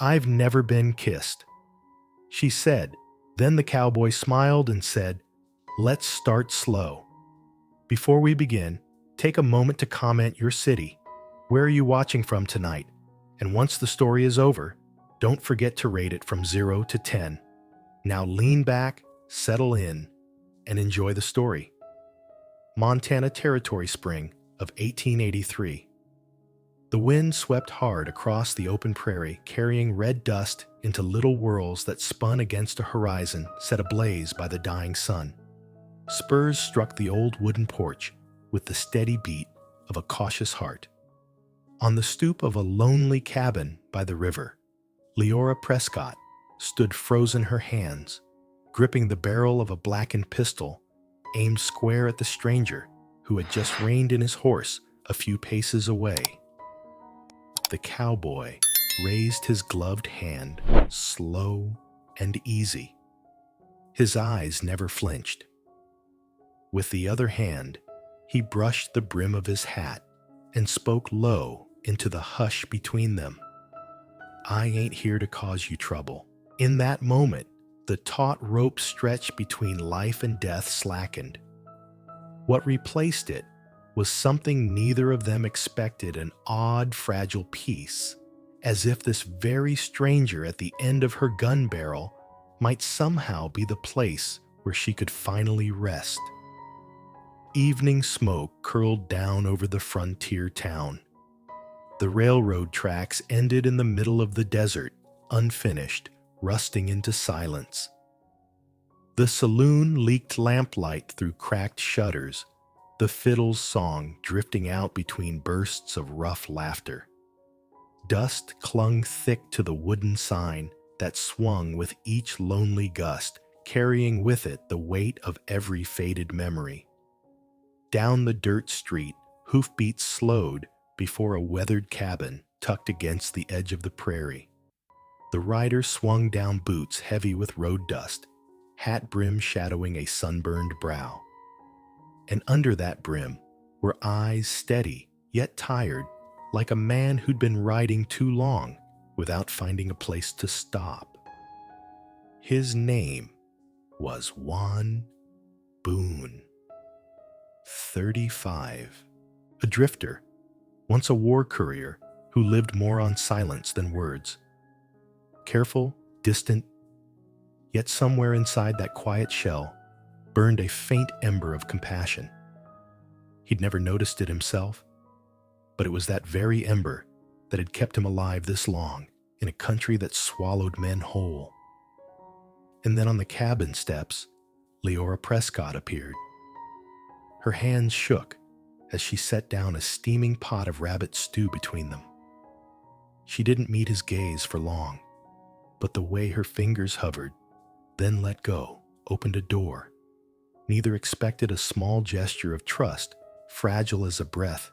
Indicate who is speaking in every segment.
Speaker 1: I've never been kissed," she said. Then the cowboy smiled and said, "Let's start slow. Before we begin, take a moment to comment your city. Where are you watching from tonight? And once the story is over, don't forget to rate it from 0 to 10. Now lean back, settle in, and enjoy the story." Montana Territory Spring of 1883. The wind swept hard across the open prairie, carrying red dust into little whirls that spun against a horizon set ablaze by the dying sun. Spurs struck the old wooden porch with the steady beat of a cautious heart. On the stoop of a lonely cabin by the river, Leora Prescott stood frozen, her hands gripping the barrel of a blackened pistol aimed square at the stranger who had just reined in his horse a few paces away. The cowboy raised his gloved hand, slow and easy. His eyes never flinched. With the other hand, he brushed the brim of his hat and spoke low into the hush between them. "I ain't here to cause you trouble." In that moment, the taut rope stretched between life and death slackened. What replaced it was something neither of them expected, an odd, fragile peace, as if this very stranger at the end of her gun barrel might somehow be the place where she could finally rest. Evening smoke curled down over the frontier town. The railroad tracks ended in the middle of the desert, unfinished, rusting into silence. The saloon leaked lamplight through cracked shutters, the fiddle's song drifting out between bursts of rough laughter. Dust clung thick to the wooden sign that swung with each lonely gust, carrying with it the weight of every faded memory. Down the dirt street, hoofbeats slowed before a weathered cabin tucked against the edge of the prairie. The rider swung down boots heavy with road dust, hat brim shadowing a sunburned brow. And under that brim were eyes steady yet tired, like a man who'd been riding too long without finding a place to stop. His name was Juan Boone. 35. A drifter, once a war courier who lived more on silence than words. Careful, distant, yet somewhere inside that quiet shell burned a faint ember of compassion. He'd never noticed it himself, but it was that very ember that had kept him alive this long in a country that swallowed men whole. And then on the cabin steps, Leora Prescott appeared. Her hands shook as she set down a steaming pot of rabbit stew between them. She didn't meet his gaze for long, but the way her fingers hovered, then let go, opened a door. Neither expected a small gesture of trust, fragile as a breath,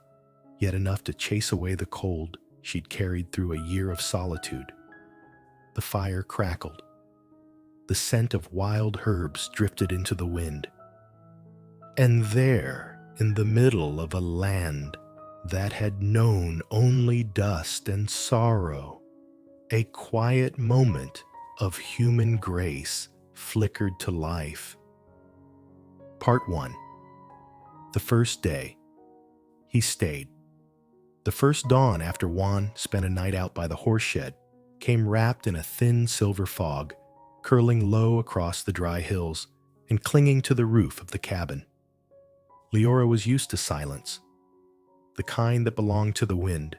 Speaker 1: yet enough to chase away the cold she'd carried through a year of solitude. The fire crackled. The scent of wild herbs drifted into the wind. And there, in the middle of a land that had known only dust and sorrow, a quiet moment of human grace flickered to life. Part 1. The first day. He stayed. The first dawn after Juan spent a night out by the horse shed came wrapped in a thin silver fog, curling low across the dry hills and clinging to the roof of the cabin. Leora was used to silence, the kind that belonged to the wind,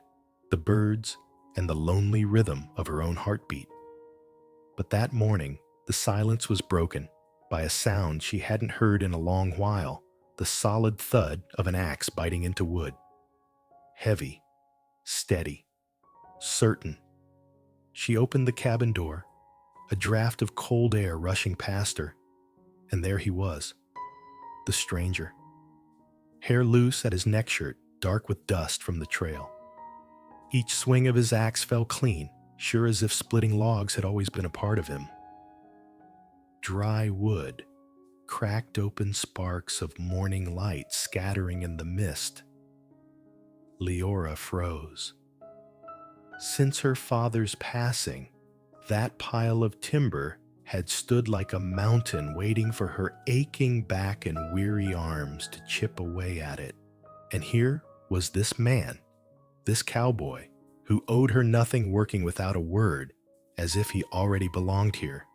Speaker 1: the birds, and the lonely rhythm of her own heartbeat. But that morning, the silence was broken by a sound she hadn't heard in a long while, the solid thud of an axe biting into wood. Heavy, steady, certain. She opened the cabin door, a draft of cold air rushing past her, and there he was, the stranger. Hair loose at his neck shirt, dark with dust from the trail. Each swing of his axe fell clean, sure as if splitting logs had always been a part of him. Dry wood, cracked open sparks of morning light scattering in the mist. Leora froze. Since her father's passing, That pile of timber had stood like a mountain waiting for her aching back and weary arms to chip away at it. And here was this man, this cowboy, who owed her nothing, working without a word, as if he already belonged here.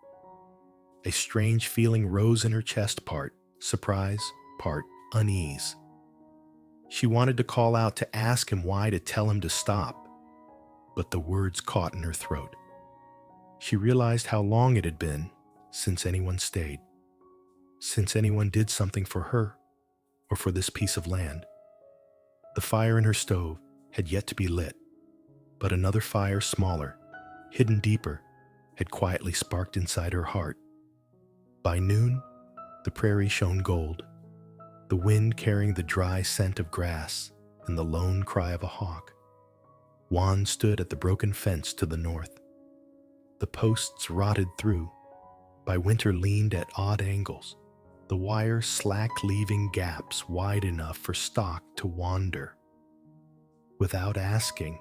Speaker 1: A strange feeling rose in her chest, part surprise, part unease. She wanted to call out, to ask him why, to tell him to stop, but the words caught in her throat. She realized how long it had been since anyone stayed, since anyone did something for her or for this piece of land. The fire in her stove had yet to be lit, but another fire, smaller, hidden deeper, had quietly sparked inside her heart. By noon, the prairie shone gold, the wind carrying the dry scent of grass and the lone cry of a hawk. Juan stood at the broken fence to the north. The posts rotted through, by winter leaned at odd angles, the wire slack, leaving gaps wide enough for stock to wander. Without asking,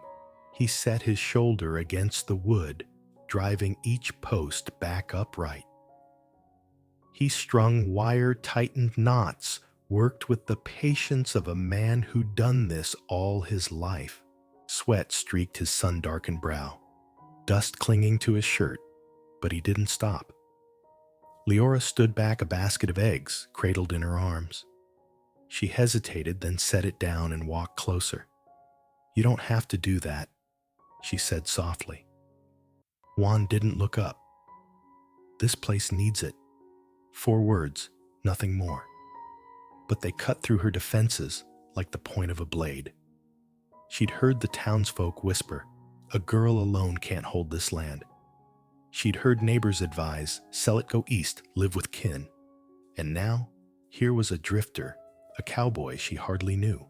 Speaker 1: he set his shoulder against the wood, driving each post back upright. He strung wire-tightened knots, worked with the patience of a man who'd done this all his life. Sweat streaked his sun-darkened brow, dust clinging to his shirt, but he didn't stop. Leora stood back, a basket of eggs cradled in her arms. She hesitated, then set it down and walked closer. "You don't have to do that," she said softly. Juan didn't look up. "This place needs it." 4 words, nothing more. But they cut through her defenses like the point of a blade. She'd heard the townsfolk whisper, "A girl alone can't hold this land." She'd heard neighbors advise, "Sell it, go east, live with kin." And now, here was a drifter, a cowboy she hardly knew,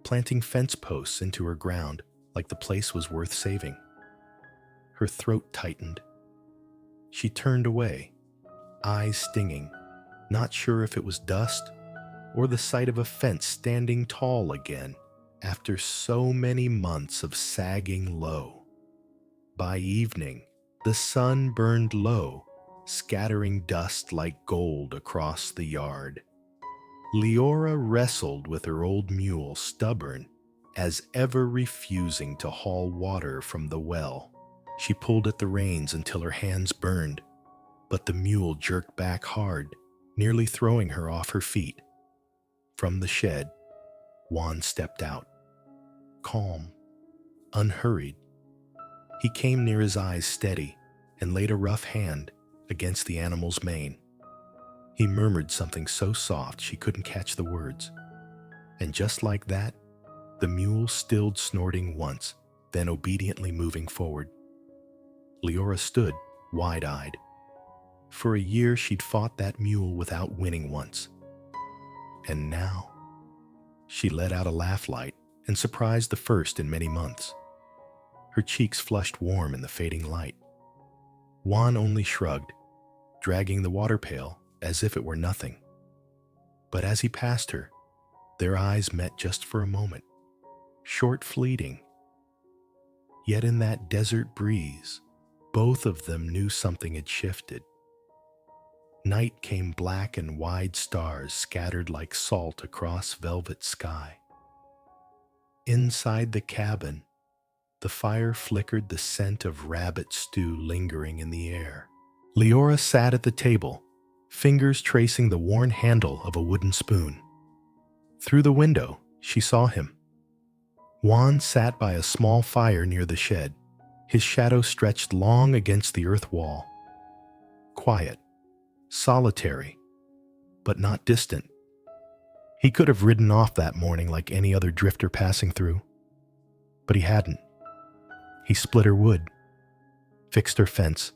Speaker 1: planting fence posts into her ground like the place was worth saving. Her throat tightened. She turned away, eyes stinging, not sure if it was dust or the sight of a fence standing tall again after so many months of sagging low. By evening, the sun burned low, scattering dust like gold across the yard. Leora wrestled with her old mule, stubborn as ever, refusing to haul water from the well. She pulled at the reins until her hands burned, but the mule jerked back hard, nearly throwing her off her feet. From the shed, Juan stepped out, calm, unhurried. He came near, his eyes steady, and laid a rough hand against the animal's mane. He murmured something so soft she couldn't catch the words. And just like that, the mule stilled, snorting once, then obediently moving forward. Leora stood, wide-eyed. For a year she'd fought that mule without winning once. And now, she let out a laugh, light and surprised, the first in many months. Her cheeks flushed warm in the fading light. Juan only shrugged, dragging the water pail as if it were nothing. But as he passed her, their eyes met just for a moment, short, fleeting. Yet in that desert breeze, both of them knew something had shifted. Night came, black and wide stars scattered like salt across velvet sky. Inside the cabin, the fire flickered, the scent of rabbit stew lingering in the air. Leora sat at the table, fingers tracing the worn handle of a wooden spoon. Through the window, she saw him. Juan sat by a small fire near the shed, his shadow stretched long against the earth wall. Quiet, solitary, but not distant. He could have ridden off that morning like any other drifter passing through, but he hadn't. He split her wood, fixed her fence,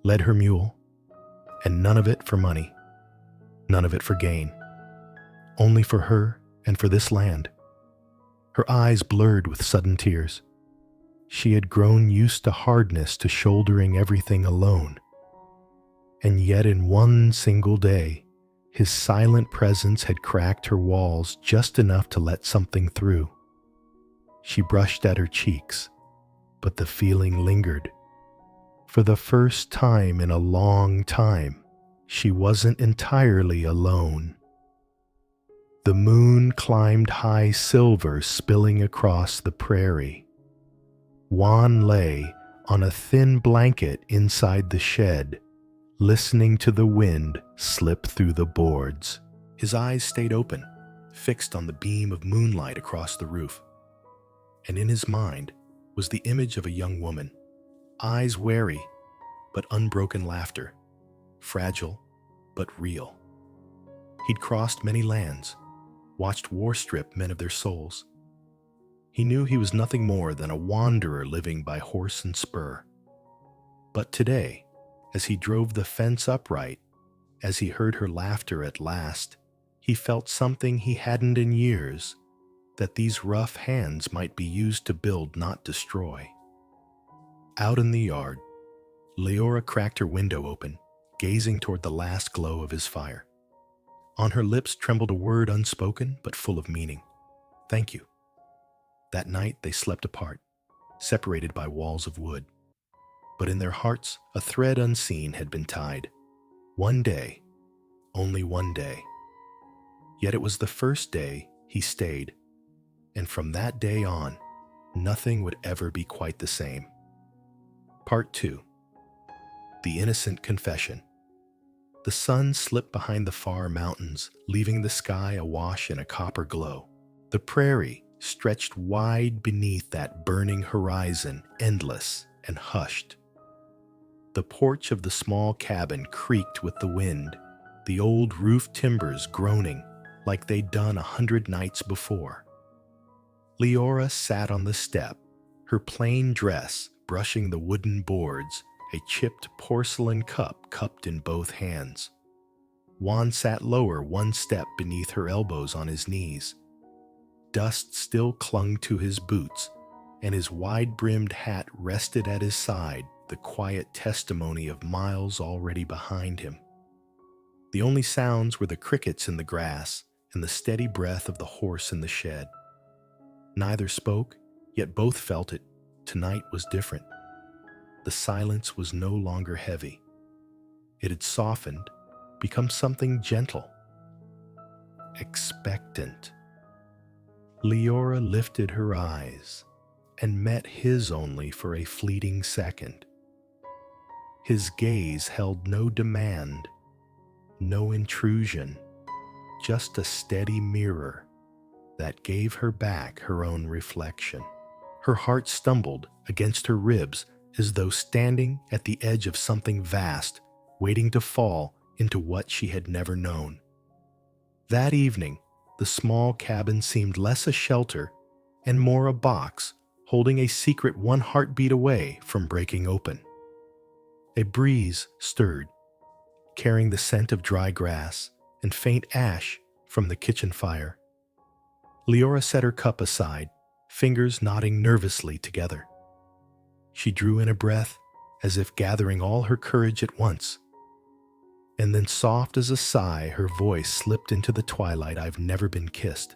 Speaker 1: led her mule, and none of it for money, none of it for gain, only for her and for this land. Her eyes blurred with sudden tears. She had grown used to hardness, to shouldering everything alone. And yet in one single day, his silent presence had cracked her walls just enough to let something through. She brushed at her cheeks, but the feeling lingered. For the first time in a long time, she wasn't entirely alone. The moon climbed high silver, spilling across the prairie. Juan lay on a thin blanket inside the shed, listening to the wind slip through the boards. His eyes stayed open, fixed on the beam of moonlight across the roof. And in his mind was the image of a young woman, eyes wary, but unbroken laughter, fragile, but real. He'd crossed many lands, watched war strip men of their souls. He knew he was nothing more than a wanderer living by horse and spur. But today, as he drove the fence upright, as he heard her laughter at last, he felt something he hadn't in years, that these rough hands might be used to build, not destroy. Out in the yard, Leora cracked her window open, gazing toward the last glow of his fire. On her lips trembled a word unspoken but full of meaning. Thank you. That night they slept apart, separated by walls of wood. But in their hearts a thread unseen had been tied. One day, only one day. Yet it was the first day he stayed, and from that day on, nothing would ever be quite the same. Part 2. The Innocent Confession. The sun slipped behind the far mountains, leaving the sky awash in a copper glow. The prairie stretched wide beneath that burning horizon, endless and hushed. The porch of the small cabin creaked with the wind, the old roof timbers groaning like they'd done 100 nights before. Leora sat on the step, her plain dress brushing the wooden boards, a chipped porcelain cup cupped in both hands. Juan sat lower, one step beneath her elbows on his knees. Dust still clung to his boots, and his wide-brimmed hat rested at his side, the quiet testimony of miles already behind him. The only sounds were the crickets in the grass and the steady breath of the horse in the shed. Neither spoke, yet both felt it. Tonight was different. The silence was no longer heavy. It had softened, become something gentle, expectant. Leora lifted her eyes and met his only for a fleeting second. His gaze held no demand, no intrusion, just a steady mirror that gave her back her own reflection. Her heart stumbled against her ribs as though standing at the edge of something vast, waiting to fall into what she had never known. That evening, the small cabin seemed less a shelter and more a box holding a secret one heartbeat away from breaking open. A breeze stirred, carrying the scent of dry grass and faint ash from the kitchen fire. Leora set her cup aside, fingers knotting nervously together. She drew in a breath, as if gathering all her courage at once. And then, soft as a sigh, her voice slipped into the twilight. I've never been kissed.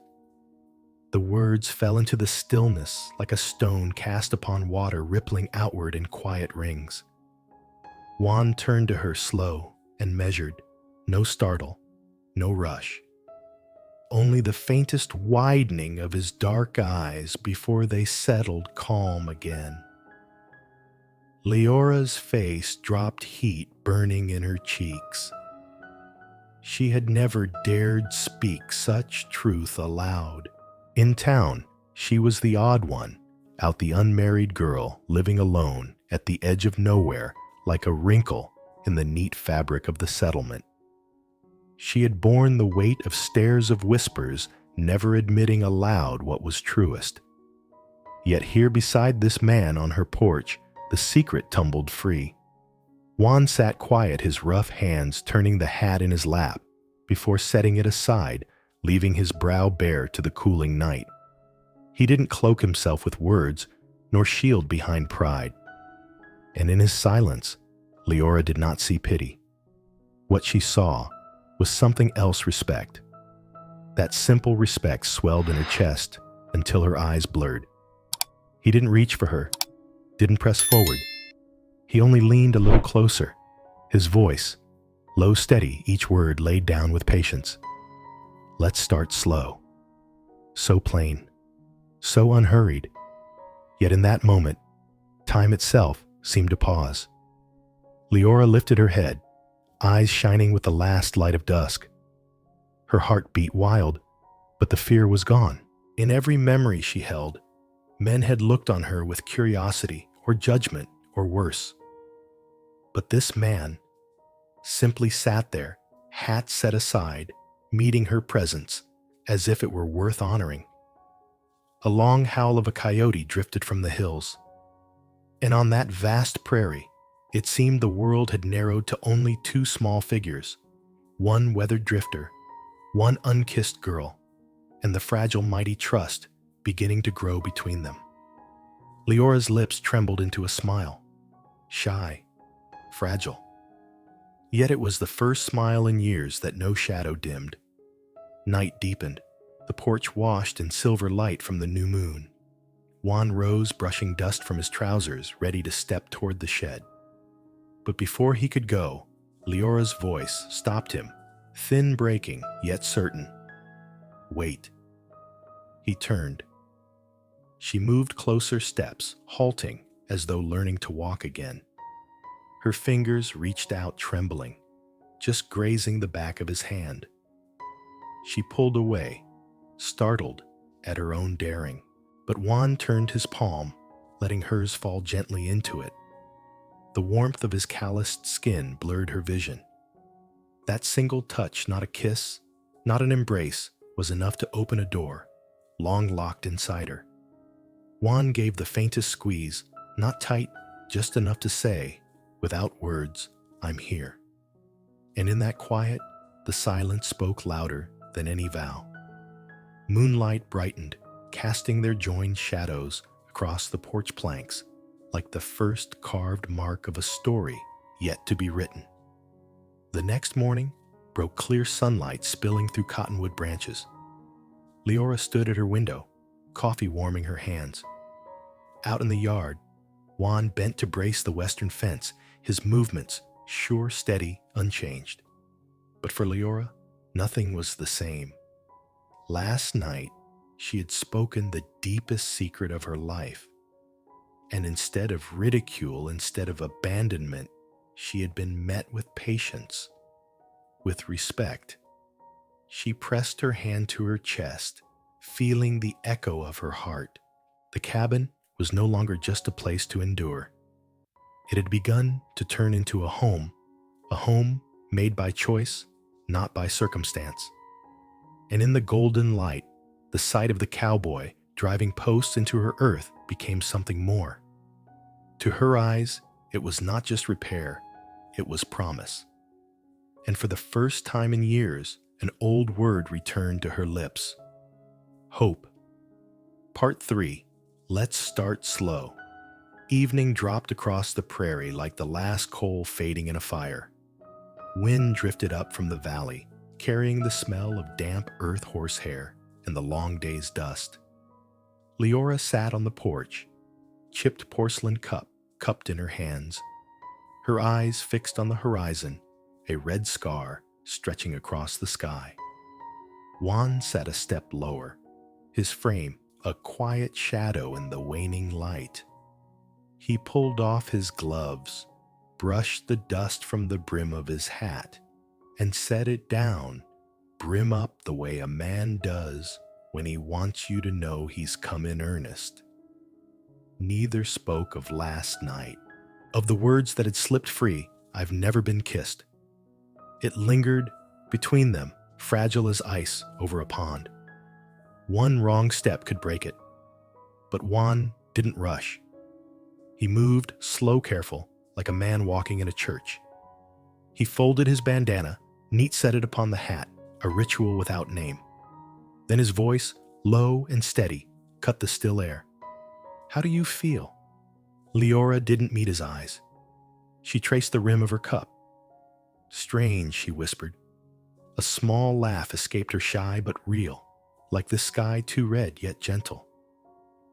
Speaker 1: The words fell into the stillness like a stone cast upon water, rippling outward in quiet rings. Juan turned to her slow and measured, no startle, no rush. Only the faintest widening of his dark eyes before they settled calm again. Leora's face dropped, heat burning in her cheeks. She had never dared speak such truth aloud. In town, she was the odd one, out the unmarried girl living alone at the edge of nowhere like a wrinkle in the neat fabric of the settlement. She had borne the weight of stares of whispers, never admitting aloud what was truest. Yet here beside this man on her porch, the secret tumbled free. Juan sat quiet, his rough hands turning the hat in his lap, before setting it aside, leaving his brow bare to the cooling night. He didn't cloak himself with words, nor shield behind pride. And in his silence, Leora did not see pity. What she saw was something else: respect. That simple respect swelled in her chest until her eyes blurred. He didn't reach for her, didn't press forward. He only leaned a little closer, his voice, low steady, each word laid down with patience. Let's start slow. So plain, so unhurried. Yet in that moment, time itself seemed to pause. Leora lifted her head, eyes shining with the last light of dusk. Her heart beat wild, but the fear was gone. In every memory she held, men had looked on her with curiosity or judgment or worse. But this man simply sat there, hat set aside, meeting her presence as if it were worth honoring. A long howl of a coyote drifted from the hills, and on that vast prairie, it seemed the world had narrowed to only two small figures, one weathered drifter, one unkissed girl, and the fragile mighty trust beginning to grow between them. Leora's lips trembled into a smile, shy, fragile. Yet it was the first smile in years that no shadow dimmed. Night deepened, the porch washed in silver light from the new moon. Juan rose, brushing dust from his trousers, ready to step toward the shed. But before he could go, Leora's voice stopped him, thin breaking, yet certain. Wait. He turned. She moved closer steps, halting as though learning to walk again. Her fingers reached out trembling, just grazing the back of his hand. She pulled away, startled at her own daring, but Juan turned his palm, letting hers fall gently into it. The warmth of his calloused skin blurred her vision. That single touch, not a kiss, not an embrace, was enough to open a door, long locked inside her. Juan gave the faintest squeeze, not tight, just enough to say, without words, I'm here. And in that quiet, the silence spoke louder than any vow. Moonlight brightened, casting their joined shadows across the porch planks, like the first carved mark of a story yet to be written. The next morning broke clear sunlight spilling through cottonwood branches. Leora stood at her window, coffee warming her hands. Out in the yard, Juan bent to brace the western fence, his movements sure, steady, unchanged. But for Leora, nothing was the same. Last night, she had spoken the deepest secret of her life. And instead of ridicule, instead of abandonment, she had been met with patience, with respect. She pressed her hand to her chest, feeling the echo of her heart. The cabin was no longer just a place to endure. It had begun to turn into a home made by choice, not by circumstance. And in the golden light, the sight of the cowboy driving posts into her earth became something more. To her eyes, it was not just repair, it was promise. And for the first time in years, an old word returned to her lips. Hope. Part 3. Let's start slow. Evening dropped across the prairie like the last coal fading in a fire. Wind drifted up from the valley, carrying the smell of damp earth horsehair and the long day's dust. Leora sat on the porch, chipped porcelain cup cupped in her hands, her eyes fixed on the horizon, a red scar stretching across the sky. Juan sat a step lower, his frame a quiet shadow in the waning light. He pulled off his gloves, brushed the dust from the brim of his hat, and set it down, brim up the way a man does when he wants you to know he's come in earnest. Neither spoke of last night, of the words that had slipped free, I've never been kissed. It lingered between them, fragile as ice over a pond. One wrong step could break it. But Juan didn't rush. He moved slow, careful, like a man walking in a church. He folded his bandana, neat-set it upon the hat, a ritual without name. Then his voice, low and steady, cut the still air. How do you feel? Leora didn't meet his eyes. She traced the rim of her cup. Strange, she whispered. A small laugh escaped her, shy but real, like the sky too red yet gentle.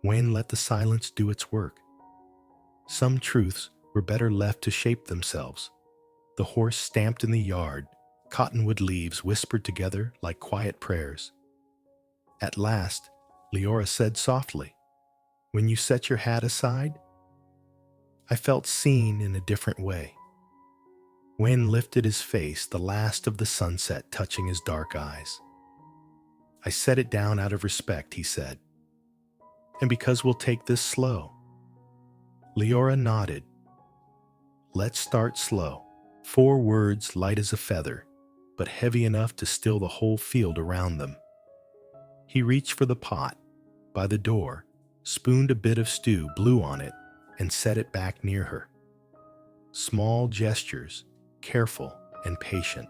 Speaker 1: Wayne let the silence do its work. Some truths were better left to shape themselves. The horse stamped in the yard, cottonwood leaves whispered together like quiet prayers. At last, Leora said softly, "When you set your hat aside," I felt seen in a different way. Wind lifted his face, the last of the sunset touching his dark eyes. "I set it down out of respect," he said, "and because we'll take this slow." Leora nodded. "Let's start slow." 4 words light as a feather, but heavy enough to still the whole field around them. He reached for the pot by the door, spooned a bit of stew, blew on it, and set it back near her. Small gestures, careful and patient.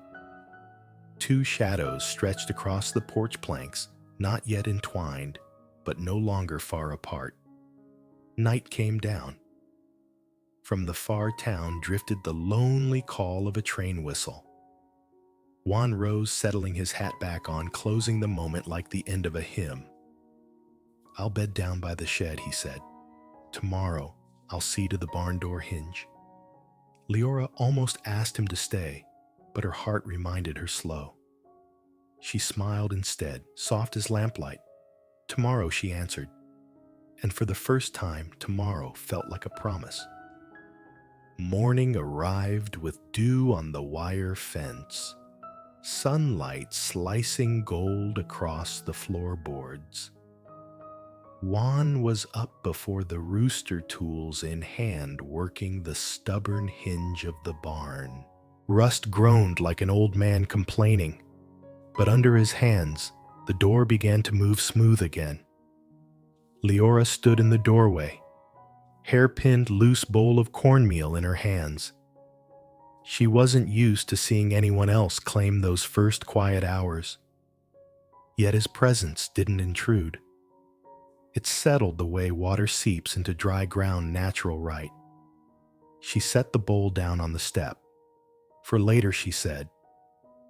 Speaker 1: 2 shadows stretched across the porch planks, not yet entwined, but no longer far apart. Night came down. From the far town drifted the lonely call of a train whistle. Juan rose, settling his hat back on, closing the moment like the end of a hymn. "I'll bed down by the shed," he said. "Tomorrow, I'll see to the barn door hinge." Leora almost asked him to stay, but her heart reminded her slow. She smiled instead, soft as lamplight. "Tomorrow," she answered, and for the first time, tomorrow felt like a promise. Morning arrived with dew on the wire fence, sunlight slicing gold across the floorboards. Juan was up before the rooster, tools in hand, working the stubborn hinge of the barn. Rust groaned like an old man complaining, but under his hands, the door began to move smooth again. Leora stood in the doorway, hairpinned loose bowl of cornmeal in her hands. She wasn't used to seeing anyone else claim those first quiet hours. Yet his presence didn't intrude. It settled the way water seeps into dry ground natural right. She set the bowl down on the step. For later, she said,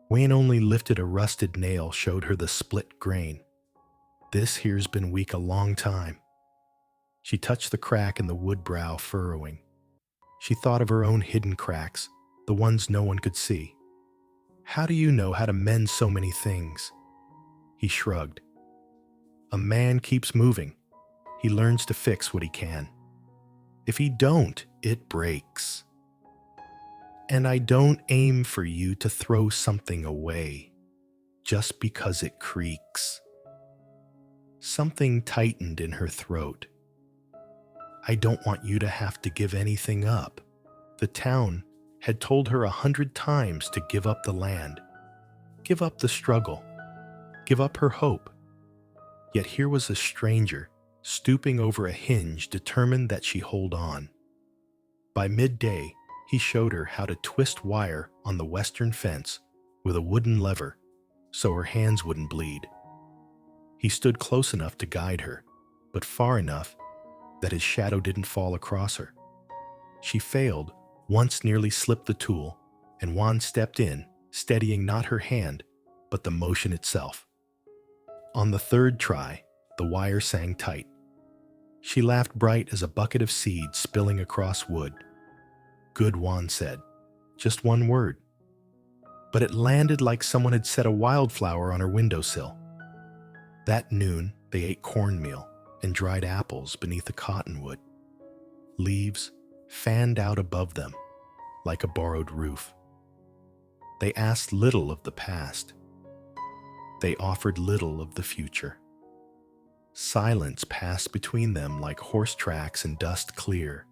Speaker 1: Wayne only lifted a rusted nail, showed her the split grain. "This here's been weak a long time." She touched the crack in the wood brow, furrowing. She thought of her own hidden cracks, the ones no one could see. "How do you know how to mend so many things?" He shrugged. "A man keeps moving. He learns to fix what he can. If he don't, it breaks. And I don't aim for you to throw something away just because it creaks." Something tightened in her throat. "I don't want you to have to give anything up." The town had told her 100 times to give up the land, give up the struggle, give up her hope. Yet here was a stranger, stooping over a hinge, determined that she hold on. By midday, he showed her how to twist wire on the western fence with a wooden lever so her hands wouldn't bleed. He stood close enough to guide her, but far enough that his shadow didn't fall across her. She failed, once nearly slipped the tool, and Juan stepped in, steadying not her hand, but the motion itself. On the 3rd try, the wire sang tight. She laughed bright as a bucket of seed spilling across wood. "Good," Juan said. "Just one word." But it landed like someone had set a wildflower on her windowsill. That noon, they ate cornmeal and dried apples beneath the cottonwood. Leaves fanned out above them like a borrowed roof. They asked little of the past. They offered little of the future. Silence passed between them like horse tracks and dust clear,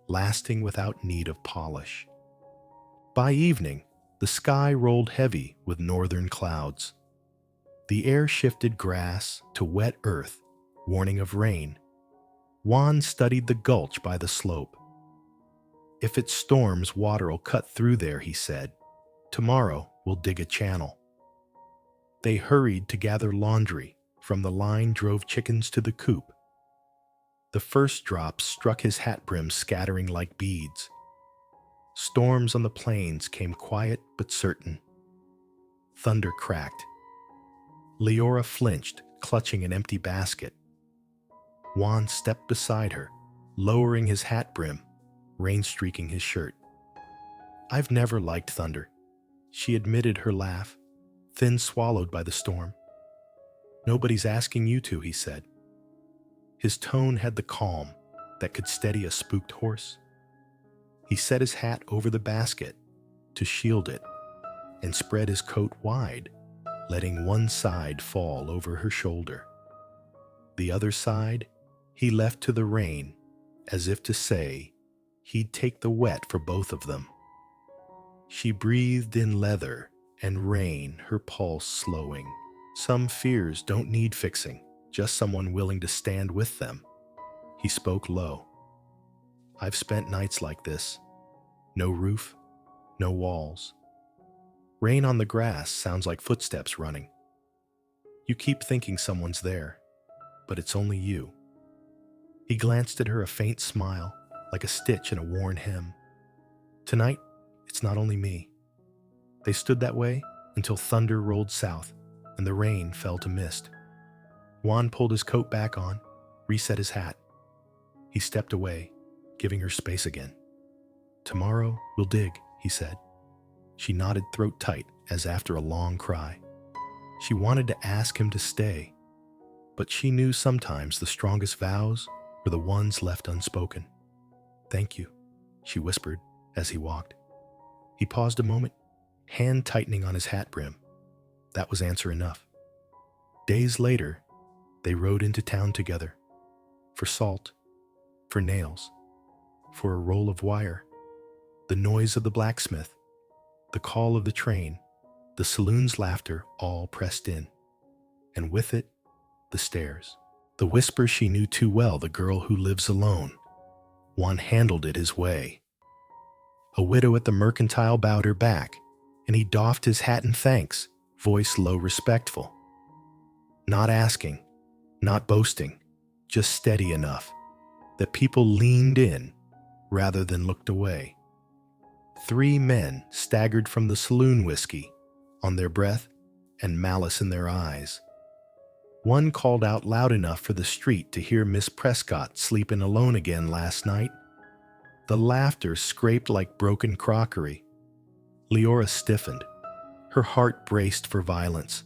Speaker 1: lasting without need of polish. By evening, the sky rolled heavy with northern clouds. The air shifted grass to wet earth, warning of rain. Juan studied the gulch by the slope. "If it storms, water'll cut through there," he said. "Tomorrow we'll dig a channel." They hurried to gather laundry. From the line drove chickens to the coop. The first drops struck his hat brim, scattering like beads. Storms on the plains came quiet but certain. Thunder cracked. Leora flinched, clutching an empty basket. Juan stepped beside her, lowering his hat brim. rain streaking his shirt. "I've never liked thunder," she admitted, her laugh, thin swallowed by the storm. "Nobody's asking you to," he said. His tone had the calm that could steady a spooked horse. He set his hat over the basket to shield it and spread his coat wide, letting one side fall over her shoulder. The other side he left to the rain, as if to say he'd take the wet for both of them. She breathed in leather and rain, her pulse slowing. Some fears don't need fixing, just someone willing to stand with them. He spoke low. "I've spent nights like this. No roof, no walls. Rain on the grass sounds like footsteps running. You keep thinking someone's there, but it's only you." He glanced at her, a faint smile, like a stitch in a worn hem. "Tonight, it's not only me." They stood that way until thunder rolled south and the rain fell to mist. Juan pulled his coat back on, reset his hat. He stepped away, giving her space again. "Tomorrow we'll dig," he said. She nodded, throat tight, as after a long cry. She wanted to ask him to stay, but she knew sometimes the strongest vows were the ones left unspoken. "Thank you," she whispered as he walked. He paused a moment, hand tightening on his hat brim. That was answer enough. Days later, they rode into town together. For salt, for nails, for a roll of wire, the noise of the blacksmith, the call of the train, the saloon's laughter all pressed in. And with it, the stairs. The whisper she knew too well, the girl who lives alone. Juan handled it his way. A widow at the mercantile bowed her back, and he doffed his hat in thanks, voice low, respectful. Not asking, not boasting, just steady enough that people leaned in rather than looked away. 3 men staggered from the saloon whiskey, on their breath and malice in their eyes. One called out loud enough for the street to hear Miss Prescott sleeping alone again last night. The laughter scraped like broken crockery. Leora stiffened. Her heart braced for violence.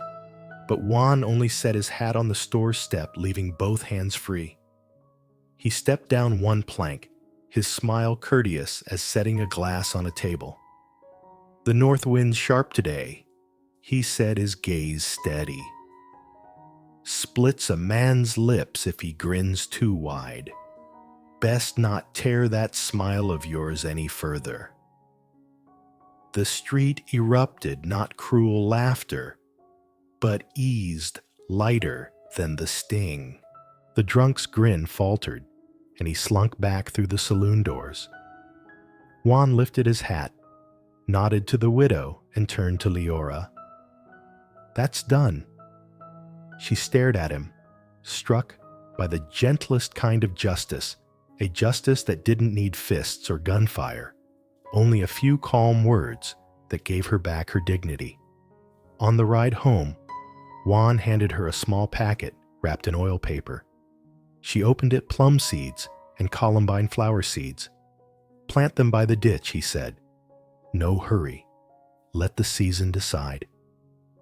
Speaker 1: But Juan only set his hat on the store step, leaving both hands free. He stepped down one plank, his smile courteous as setting a glass on a table. "The north wind's sharp today," he said, his gaze steady. "Splits a man's lips if he grins too wide. Best not tear that smile of yours any further." The street erupted, not cruel laughter, but eased lighter than the sting. The drunk's grin faltered, and he slunk back through the saloon doors. Juan lifted his hat, nodded to the widow, and turned to Leora. "That's done." She stared at him, struck by the gentlest kind of justice, a justice that didn't need fists or gunfire, only a few calm words that gave her back her dignity. On the ride home, Juan handed her a small packet wrapped in oil paper. She opened it. Plum seeds and columbine flower seeds. "Plant them by the ditch," he said. "No hurry. Let the season decide."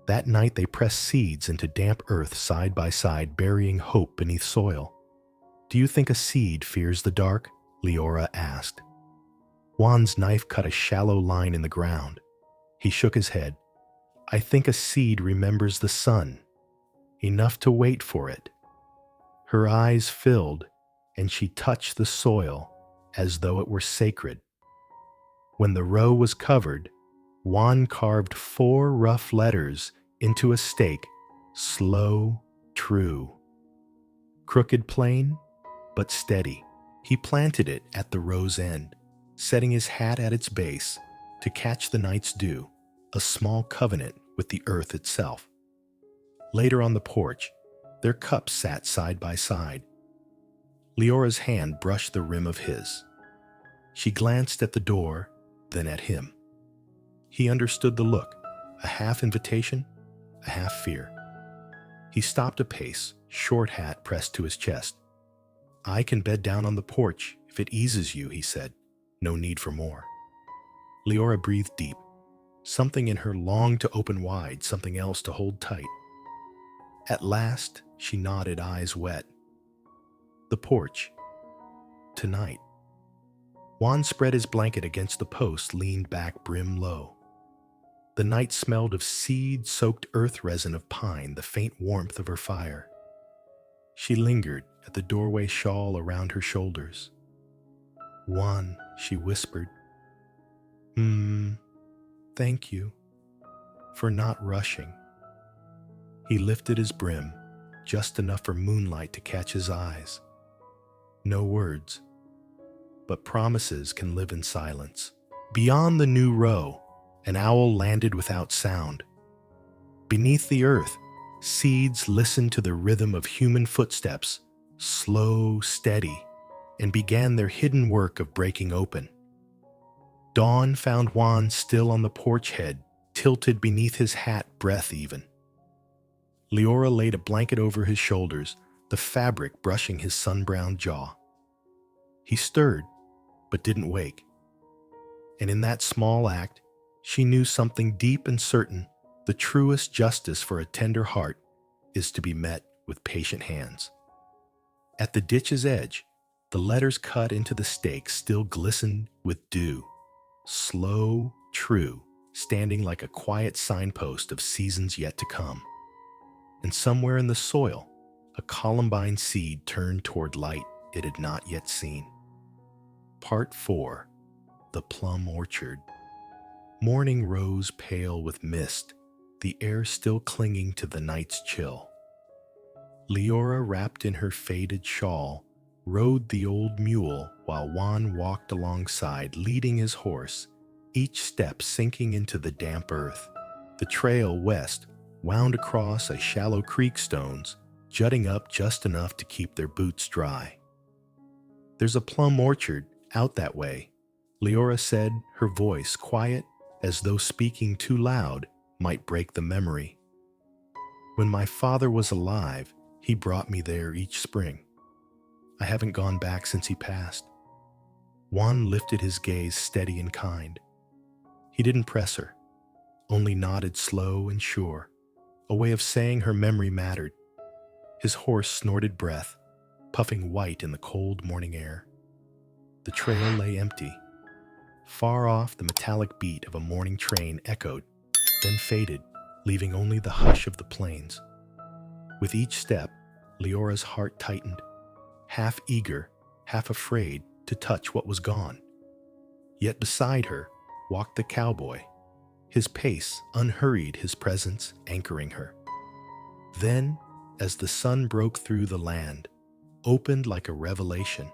Speaker 1: That night they pressed seeds into damp earth side by side, burying hope beneath soil. "Do you think a seed fears the dark?" Leora asked. Juan's knife cut a shallow line in the ground. He shook his head. "I think a seed remembers the sun, enough to wait for it." Her eyes filled, and she touched the soil as though it were sacred. When the row was covered, Juan carved 4 rough letters into a stake, slow, true. Crooked, plain, but steady. He planted it at the row's end, setting his hat at its base to catch the night's dew, a small covenant with the earth itself. Later on the porch, their cups sat side by side. Leora's hand brushed the rim of his. She glanced at the door, then at him. He understood the look, a half invitation, a half fear. He stopped a pace, short hat pressed to his chest. "I can bed down on the porch if it eases you," he said. No need for more. Leora breathed deep. Something in her longed to open wide, something else to hold tight. At last, she nodded, eyes wet. The porch. Tonight. Juan spread his blanket against the post, leaned back, brim low. The night smelled of seed-soaked earth resin of pine, the faint warmth of her fire. She lingered at the doorway, shawl around her shoulders. Juan, she whispered. Thank you for not rushing. He lifted his brim, just enough for moonlight to catch his eyes. No words, but promises can live in silence. Beyond the new row, an owl landed without sound. Beneath the earth, seeds listened to the rhythm of human footsteps, slow, steady, and began their hidden work of breaking open. Dawn found Juan still on the porch head, tilted beneath his hat, breath even. Leora laid a blanket over his shoulders, the fabric brushing his sun-browned jaw. He stirred, but didn't wake. And in that small act, she knew something deep and certain. The truest justice for a tender heart is to be met with patient hands. At the ditch's edge, the letters cut into the stakes still glistened with dew. Slow, true, standing like a quiet signpost of seasons yet to come. And somewhere in the soil, a columbine seed turned toward light it had not yet seen. Part 4. The Plum Orchard. Morning rose pale with mist, the air still clinging to the night's chill. Leora, wrapped in her faded shawl, rode the old mule while Juan walked alongside, leading his horse, each step sinking into the damp earth. The trail west wound across a shallow creek, stones jutting up just enough to keep their boots dry. There's a plum orchard out that way, Leora said, her voice quiet as though speaking too loud might break the memory. When my father was alive, he brought me there each spring. I haven't gone back since he passed. Juan lifted his gaze steady and kind. He didn't press her, only nodded slow and sure, a way of saying her memory mattered. His horse snorted breath, puffing white in the cold morning air. The trail lay empty. Far off, the metallic beat of a morning train echoed, then faded, leaving only the hush of the plains. With each step, Leora's heart tightened, half eager, half afraid to touch what was gone. Yet beside her walked the cowboy, his pace unhurried, his presence anchoring her. Then, as the sun broke through the land, opened like a revelation,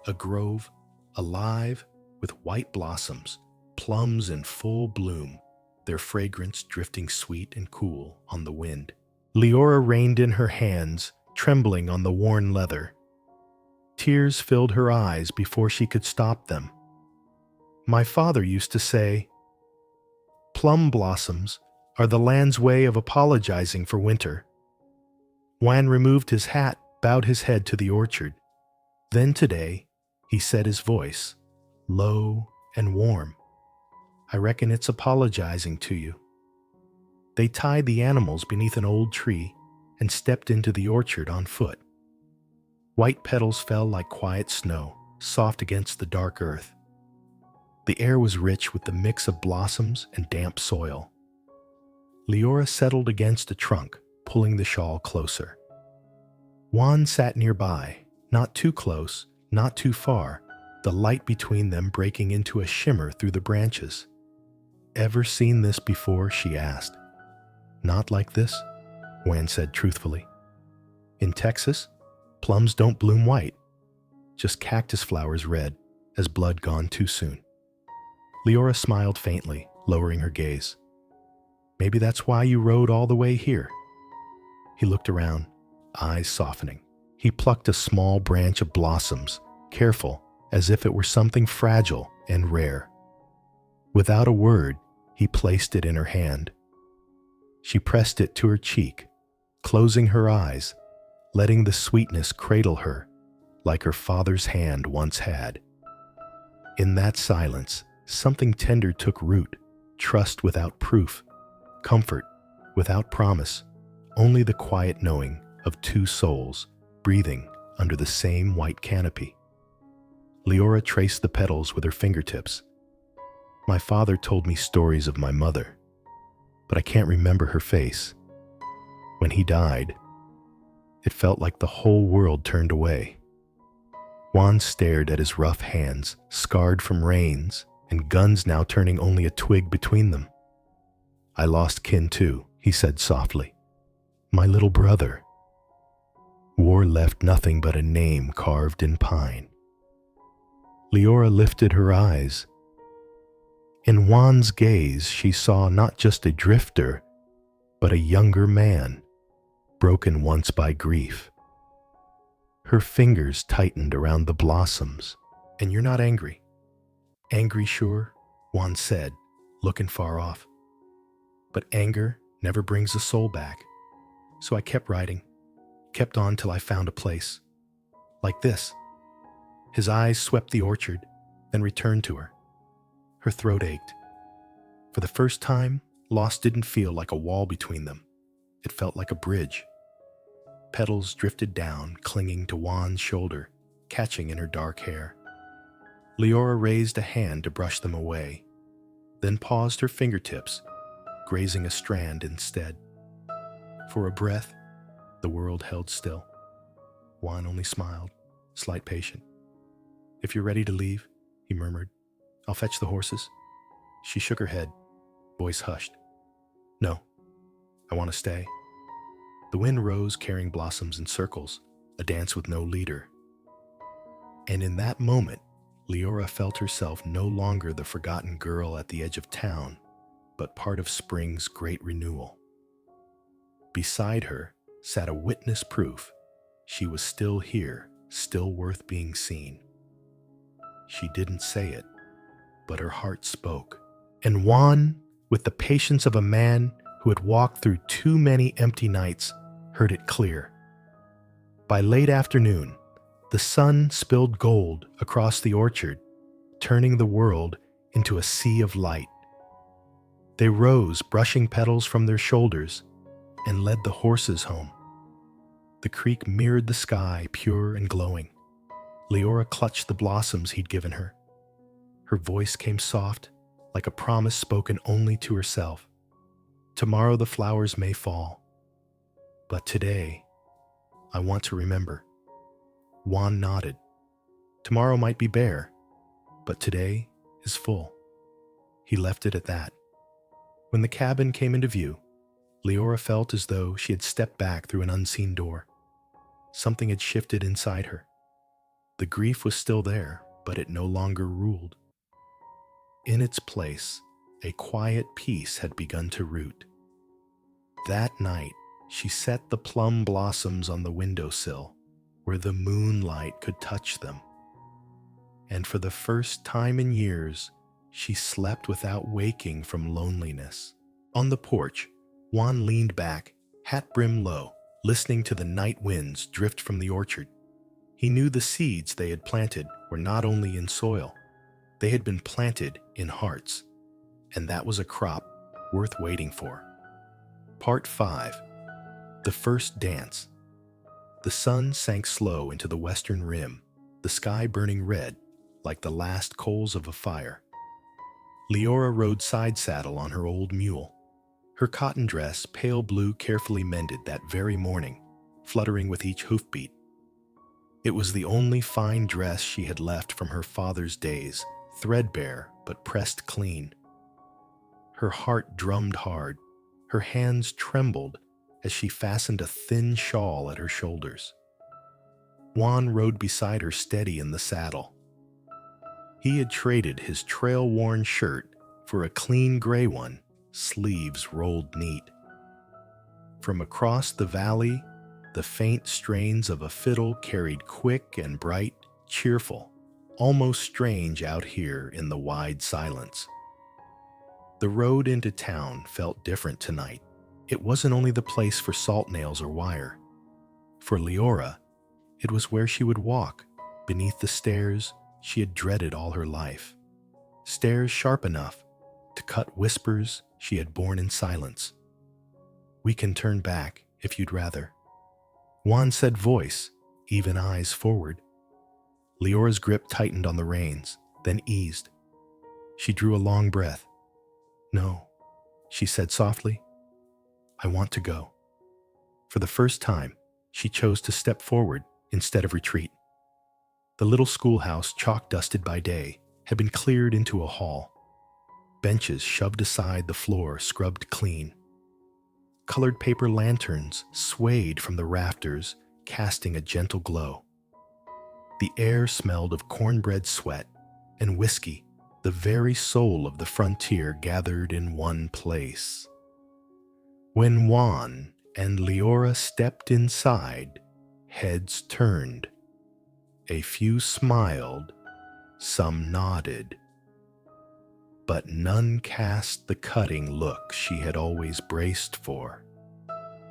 Speaker 1: a grove, alive with white blossoms, plums in full bloom, their fragrance drifting sweet and cool on the wind. Leora reined in her hands, trembling on the worn leather. Tears filled her eyes before she could stop them. My father used to say, "Plum blossoms are the land's way of apologizing for winter." Juan removed his hat, bowed his head to the orchard. Then today, he set his voice, low and warm. "I reckon it's apologizing to you." They tied the animals beneath an old tree and stepped into the orchard on foot. White petals fell like quiet snow, soft against the dark earth. The air was rich with the mix of blossoms and damp soil. Leora settled against a trunk, pulling the shawl closer. Juan sat nearby, not too close, not too far, the light between them breaking into a shimmer through the branches. "Ever seen this before?" she asked. "Not like this," Juan said truthfully. "In Texas, plums don't bloom white, just cactus flowers red as blood gone too soon." Leora smiled faintly, lowering her gaze. "Maybe that's why you rode all the way here." He looked around, eyes softening. He plucked a small branch of blossoms, careful, as if it were something fragile and rare. Without a word, he placed it in her hand. She pressed it to her cheek, closing her eyes, letting the sweetness cradle her like her father's hand once had. In that silence, something tender took root, trust without proof, comfort without promise, only the quiet knowing of two souls breathing under the same white canopy. Leora traced the petals with her fingertips. My father told me stories of my mother, but I can't remember her face. When he died, it felt like the whole world turned away. Juan stared at his rough hands, scarred from rains, and guns now turning only a twig between them. I lost kin too, he said softly. My little brother. War left nothing but a name carved in pine. Leora lifted her eyes. In Juan's gaze, she saw not just a drifter, but a younger man, broken once by grief. Her fingers tightened around the blossoms. And you're not angry? Angry, sure, Juan said, looking far off. But anger never brings the soul back. So I kept writing, kept on till I found a place. Like this. His eyes swept the orchard, then returned to her. Her throat ached. For the first time, loss didn't feel like a wall between them. It felt like a bridge. Petals drifted down, clinging to Juan's shoulder, catching in her dark hair. Leora raised a hand to brush them away, then paused her fingertips, grazing a strand instead. For a breath, the world held still. Juan only smiled, slight patient. If you're ready to leave, he murmured, I'll fetch the horses. She shook her head, voice hushed. No, I want to stay. The wind rose, carrying blossoms in circles, a dance with no leader. And in that moment, Leora felt herself no longer the forgotten girl at the edge of town, but part of spring's great renewal. Beside her sat a witness proof she was still here, still worth being seen. She didn't say it, but her heart spoke. And Juan, with the patience of a man who had walked through too many empty nights, heard it clear. By late afternoon, the sun spilled gold across the orchard, turning the world into a sea of light. They rose, brushing petals from their shoulders, and led the horses home. The creek mirrored the sky, pure and glowing. Leora clutched the blossoms he'd given her. Her voice came soft, like a promise spoken only to herself. Tomorrow the flowers may fall, but today, I want to remember. Juan nodded. Tomorrow might be bare, but today is full. He left it at that. When the cabin came into view, Leora felt as though she had stepped back through an unseen door. Something had shifted inside her. The grief was still there, but it no longer ruled. In its place, a quiet peace had begun to root. That night, she set the plum blossoms on the windowsill, where the moonlight could touch them. And for the first time in years, she slept without waking from loneliness. On the porch, Juan leaned back, hat brim low, listening to the night winds drift from the orchard. He knew the seeds they had planted were not only in soil, they had been planted in hearts, and that was a crop worth waiting for. Part 5. The First Dance. The sun sank slow into the western rim, the sky burning red like the last coals of a fire. Leora rode side saddle on her old mule, her cotton dress pale blue carefully mended that very morning, fluttering with each hoofbeat. It was the only fine dress she had left from her father's days, threadbare but pressed clean. Her heart drummed hard, her hands trembled as she fastened a thin shawl at her shoulders. Juan rode beside her steady in the saddle. He had traded his trail-worn shirt for a clean gray one, sleeves rolled neat. From across the valley, the faint strains of a fiddle carried quick and bright, cheerful, almost strange out here in the wide silence. The road into town felt different tonight. It wasn't only the place for salt nails or wire. For Leora, it was where she would walk, beneath the stairs, she had dreaded all her life. Stares sharp enough to cut whispers she had borne in silence. "We can turn back if you'd rather." Juan said voice, even eyes forward. Leora's grip tightened on the reins, then eased. She drew a long breath. "No," she said softly. "I want to go." For the first time, she chose to step forward instead of retreat. The little schoolhouse, chalk-dusted by day, had been cleared into a hall. Benches shoved aside, the floor scrubbed clean. Colored paper lanterns swayed from the rafters, casting a gentle glow. The air smelled of cornbread sweat and whiskey, the very soul of the frontier gathered in one place. When Juan and Leora stepped inside, heads turned. A few smiled, some nodded. But none cast the cutting look she had always braced for.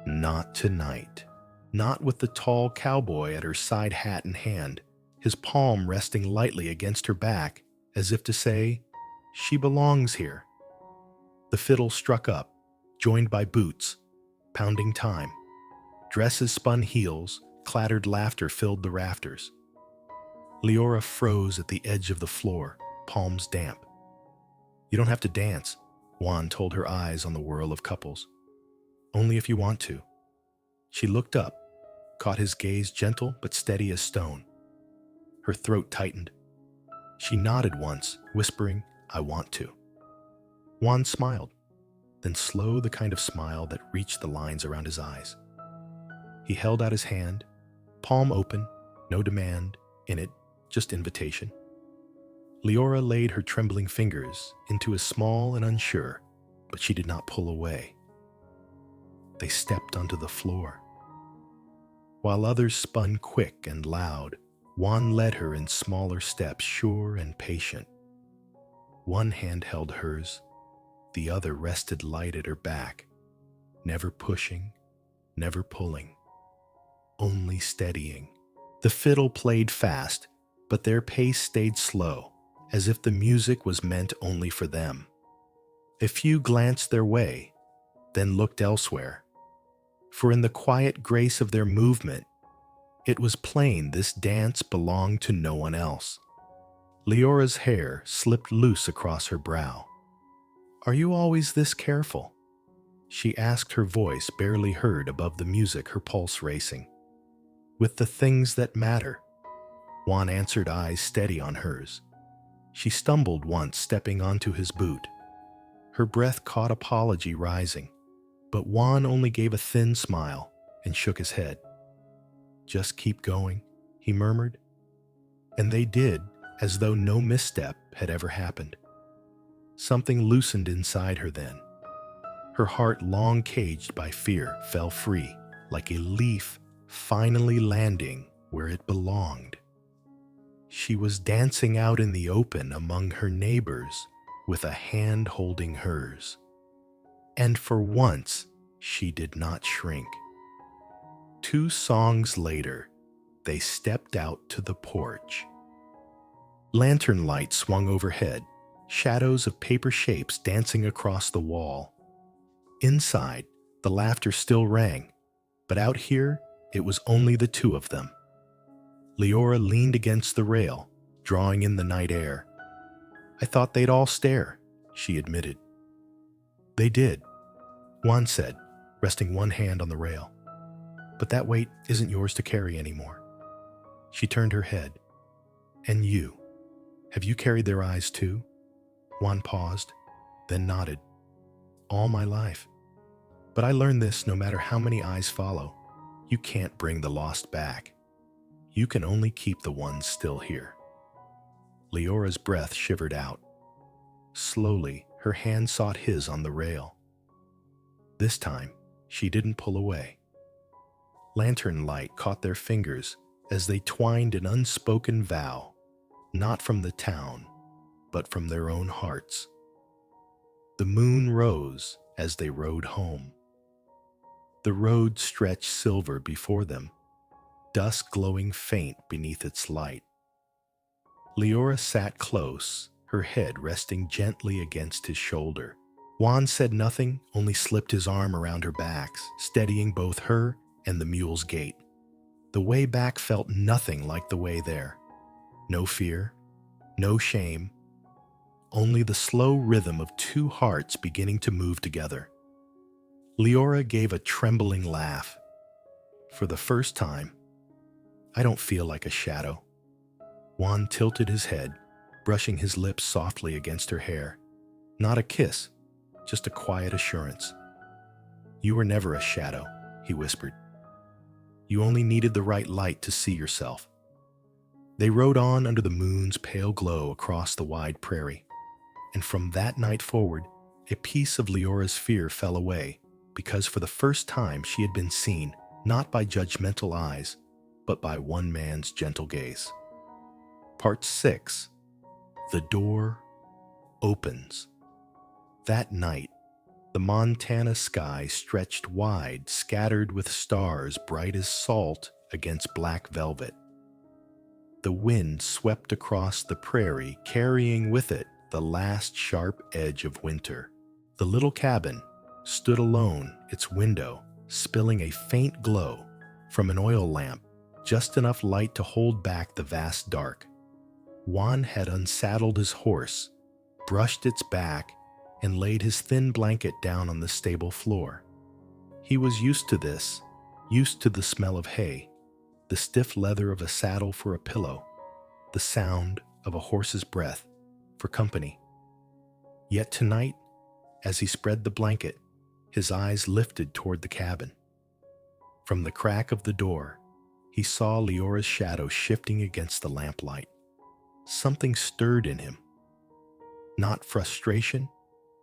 Speaker 1: Not tonight. Not with the tall cowboy at her side hat in hand, his palm resting lightly against her back, as if to say, "She belongs here." The fiddle struck up, joined by boots, pounding time. Dresses spun heels, clattered laughter filled the rafters. Leora froze at the edge of the floor, palms damp. "You don't have to dance," Juan told her eyes on the whirl of couples. "Only if you want to." She looked up, caught his gaze gentle but steady as stone. Her throat tightened. She nodded once, whispering, "I want to." Juan smiled, then slow, the kind of smile that reached the lines around his eyes. He held out his hand, palm open, no demand in it, just invitation. Leora laid her trembling fingers into his small and unsure, but she did not pull away. They stepped onto the floor. While others spun quick and loud, Juan led her in smaller steps, sure and patient. One hand held hers, the other rested light at her back, never pushing, never pulling, only steadying. The fiddle played fast, but their pace stayed slow, as if the music was meant only for them. A few glanced their way, then looked elsewhere, for in the quiet grace of their movement, it was plain this dance belonged to no one else. Leora's hair slipped loose across her brow. "Are you always this careful?" she asked, her voice barely heard above the music, her pulse racing. "With the things that matter," Juan answered, eyes steady on hers. She stumbled once, stepping onto his boot. Her breath caught apology rising, but Juan only gave a thin smile and shook his head. "Just keep going," he murmured. And they did, as though no misstep had ever happened. Something loosened inside her then. Her heart, long caged by fear, fell free, like a leaf finally landing where it belonged. She was dancing out in the open among her neighbors with a hand holding hers. And for once, she did not shrink. 2 songs later, they stepped out to the porch. Lantern light swung overhead, shadows of paper shapes dancing across the wall. Inside, the laughter still rang, but out here, it was only the 2 of them. Leora leaned against the rail, drawing in the night air. "I thought they'd all stare," she admitted. "They did," Juan said, resting one hand on the rail. "But that weight isn't yours to carry anymore." She turned her head. "And you? Have you carried their eyes too?" Juan paused, then nodded. "All my life. But I learned this: no matter how many eyes follow, you can't bring the lost back. You can only keep the ones still here." Leora's breath shivered out. Slowly, her hand sought his on the rail. This time, she didn't pull away. Lantern light caught their fingers as they twined an unspoken vow, not from the town, but from their own hearts. The moon rose as they rode home. The road stretched silver before them, dusk glowing faint beneath its light. Leora sat close, her head resting gently against his shoulder. Juan said nothing, only slipped his arm around her backs, steadying both her and the mule's gait. The way back felt nothing like the way there. No fear, no shame, only the slow rhythm of two hearts beginning to move together. Leora gave a trembling laugh. For the first time, I don't feel like a shadow. Juan tilted his head, brushing his lips softly against her hair. Not a kiss, just a quiet assurance. You were never a shadow, he whispered. You only needed the right light to see yourself. They rode on under the moon's pale glow across the wide prairie, and from that night forward, a piece of Leora's fear fell away, because for the first time she had been seen, not by judgmental eyes, but by one man's gentle gaze. Part 6. The Door Opens. That night, the Montana sky stretched wide, scattered with stars bright as salt against black velvet. The wind swept across the prairie, carrying with it the last sharp edge of winter. The little cabin stood alone, its window spilling a faint glow from an oil lamp, just enough light to hold back the vast dark. Juan had unsaddled his horse, brushed its back, and laid his thin blanket down on the stable floor. He was used to this, used to the smell of hay, the stiff leather of a saddle for a pillow, the sound of a horse's breath for company. Yet tonight, as he spread the blanket, his eyes lifted toward the cabin. From the crack of the door, he saw Leora's shadow shifting against the lamplight. Something stirred in him. Not frustration,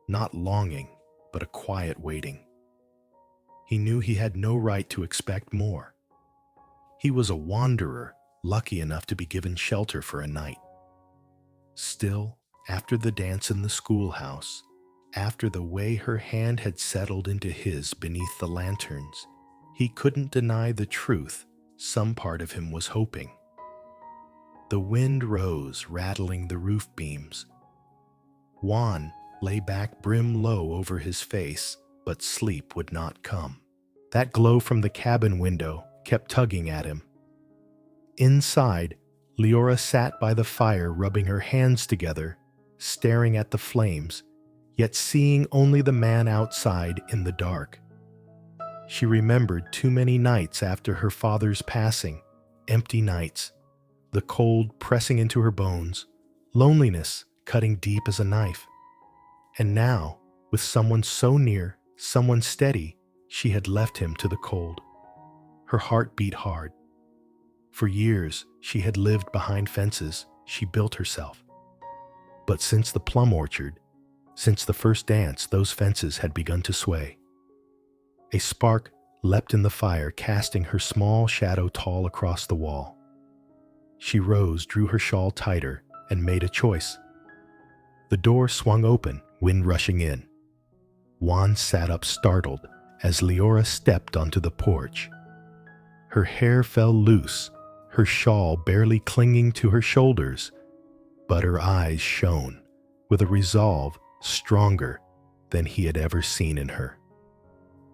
Speaker 1: not longing, but a quiet waiting. He knew he had no right to expect more. He was a wanderer, lucky enough to be given shelter for a night. Still, after the dance in the schoolhouse, after the way her hand had settled into his beneath the lanterns, he couldn't deny the truth some part of him was hoping. The wind rose, rattling the roof beams. Juan lay back brim low over his face, but sleep would not come. That glow from the cabin window kept tugging at him. Inside, Leora sat by the fire, rubbing her hands together, staring at the flames, yet seeing only the man outside in the dark. She remembered too many nights after her father's passing, empty nights, the cold pressing into her bones, loneliness cutting deep as a knife. And now, with someone so near, someone steady, she had left him to the cold. Her heart beat hard. For years, she had lived behind fences she built herself. But since the plum orchard, since the first dance, those fences had begun to sway. A spark leapt in the fire, casting her small shadow tall across the wall. She rose, drew her shawl tighter, and made a choice. The door swung open, wind rushing in. Juan sat up startled as Leora stepped onto the porch. Her hair fell loose, her shawl barely clinging to her shoulders, but her eyes shone with a resolve stronger than he had ever seen in her.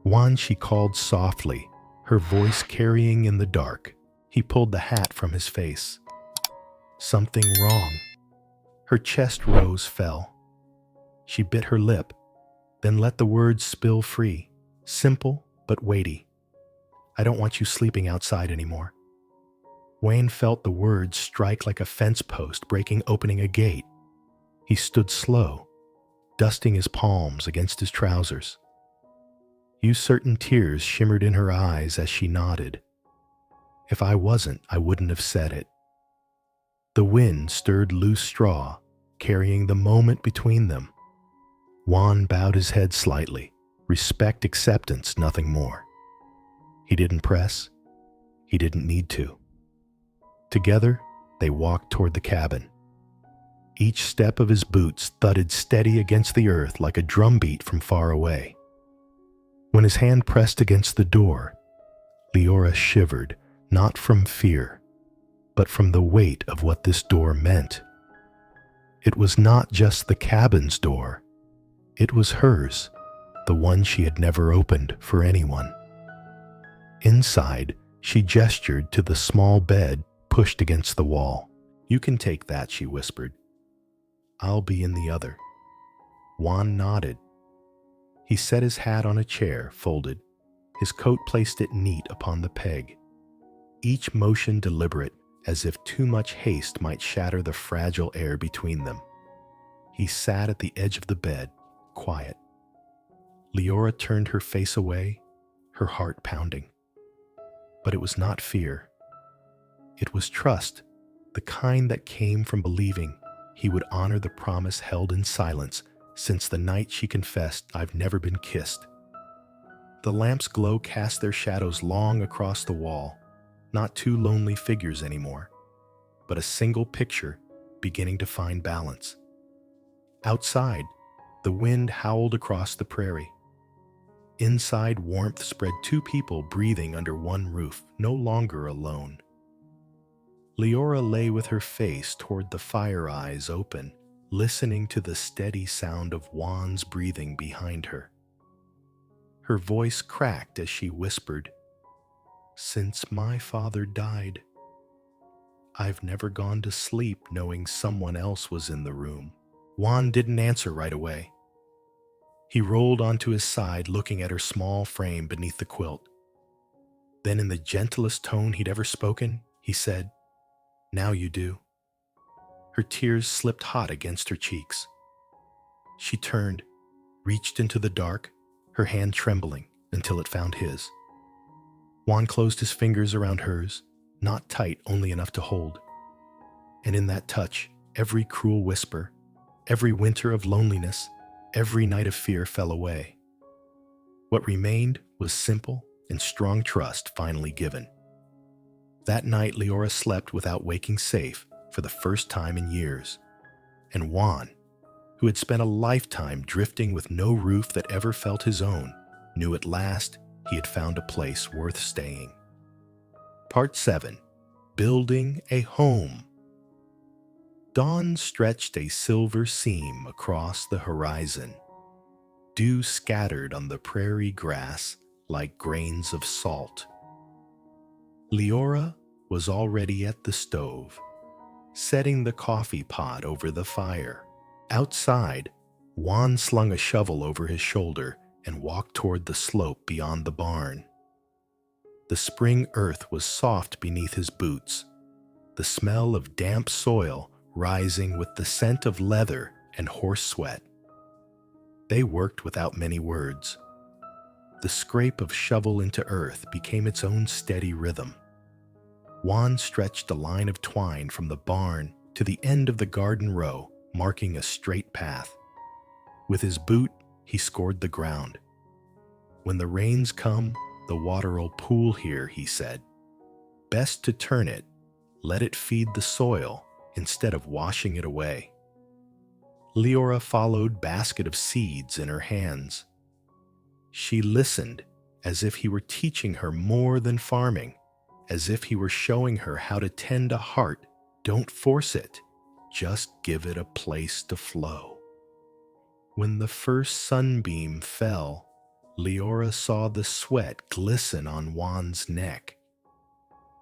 Speaker 1: Juan, she called softly, her voice carrying in the dark. He pulled the hat from his face. Something wrong. Her chest rose, fell. She bit her lip, then let the words spill free, simple but weighty. I don't want you sleeping outside anymore. Wayne felt the words strike like a fence post breaking opening a gate. He stood slow, dusting his palms against his trousers. Certain tears shimmered in her eyes as she nodded. If I wasn't, I wouldn't have said it. The wind stirred loose straw, carrying the moment between them. Juan bowed his head slightly, respect, acceptance, nothing more. He didn't press. He didn't need to. Together, they walked toward the cabin. Each step of his boots thudded steady against the earth like a drumbeat from far away. When his hand pressed against the door, Leora shivered, not from fear, but from the weight of what this door meant It was not just the cabin's door. It was hers, the one she had never opened for anyone. Inside, she gestured to the small bed pushed against the wall. "You can take that," she whispered. "I'll be in the other." Juan nodded. He set his hat on a chair, folded. His coat placed it neat upon the peg. Each motion deliberate, as if too much haste might shatter the fragile air between them. He sat at the edge of the bed, quiet. Leora turned her face away, her heart pounding. But it was not fear. It was trust, the kind that came from believing he would honor the promise held in silence since the night she confessed, "I've never been kissed." The lamp's glow cast their shadows long across the wall, not two lonely figures anymore, but a single picture beginning to find balance. Outside, the wind howled across the prairie. Inside, warmth spread, two people breathing under one roof, no longer alone. Leora lay with her face toward the fire, eyes open, listening to the steady sound of Juan's breathing behind her. Her voice cracked as she whispered, "Since my father died, I've never gone to sleep knowing someone else was in the room." Juan didn't answer right away. He rolled onto his side, looking at her small frame beneath the quilt. Then, in the gentlest tone he'd ever spoken, he said, "Now you do." Her tears slipped hot against her cheeks. She turned, reached into the dark, her hand trembling until it found his. Juan closed his fingers around hers, not tight, only enough to hold. And in that touch, every cruel whisper, every winter of loneliness, every night of fear fell away. What remained was simple and strong trust finally given. That night, Leora slept without waking safe for the first time in years. And Juan, who had spent a lifetime drifting with no roof that ever felt his own, knew at last he had found a place worth staying. Part 7. Building a Home. Dawn stretched a silver seam across the horizon. Dew scattered on the prairie grass like grains of salt. Leora was already at the stove, setting the coffee pot over the fire. Outside, Juan slung a shovel over his shoulder and walked toward the slope beyond the barn. The spring earth was soft beneath his boots, the smell of damp soil rising with the scent of leather and horse sweat. They worked without many words. The scrape of shovel into earth became its own steady rhythm. Juan stretched a line of twine from the barn to the end of the garden row, marking a straight path. With his boot, he scored the ground. "When the rains come, the water'll pool here," he said. "Best to turn it, let it feed the soil instead of washing it away." Leora followed, basket of seeds in her hands. She listened as if he were teaching her more than farming, as if he were showing her how to tend a heart. Don't force it, just give it a place to flow. When the first sunbeam fell, Leora saw the sweat glisten on Juan's neck.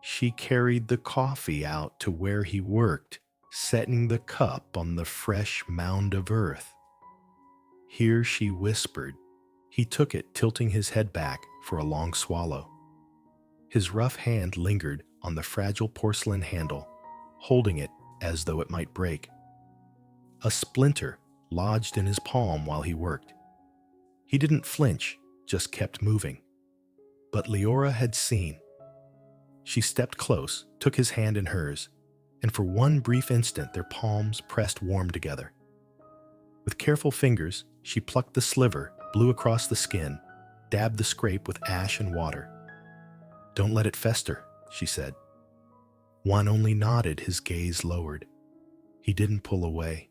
Speaker 1: She carried the coffee out to where he worked, setting the cup on the fresh mound of earth. Here she whispered. He took it, tilting his head back for a long swallow. His rough hand lingered on the fragile porcelain handle, holding it as though it might break. A splinter lodged in his palm while he worked. He didn't flinch, just kept moving. But Leora had seen. She stepped close, took his hand in hers, and for one brief instant their palms pressed warm together. With careful fingers, she plucked the sliver, blew across the skin, dabbed the scrape with ash and water. "Don't let it fester," she said. Juan only nodded, his gaze lowered. He didn't pull away.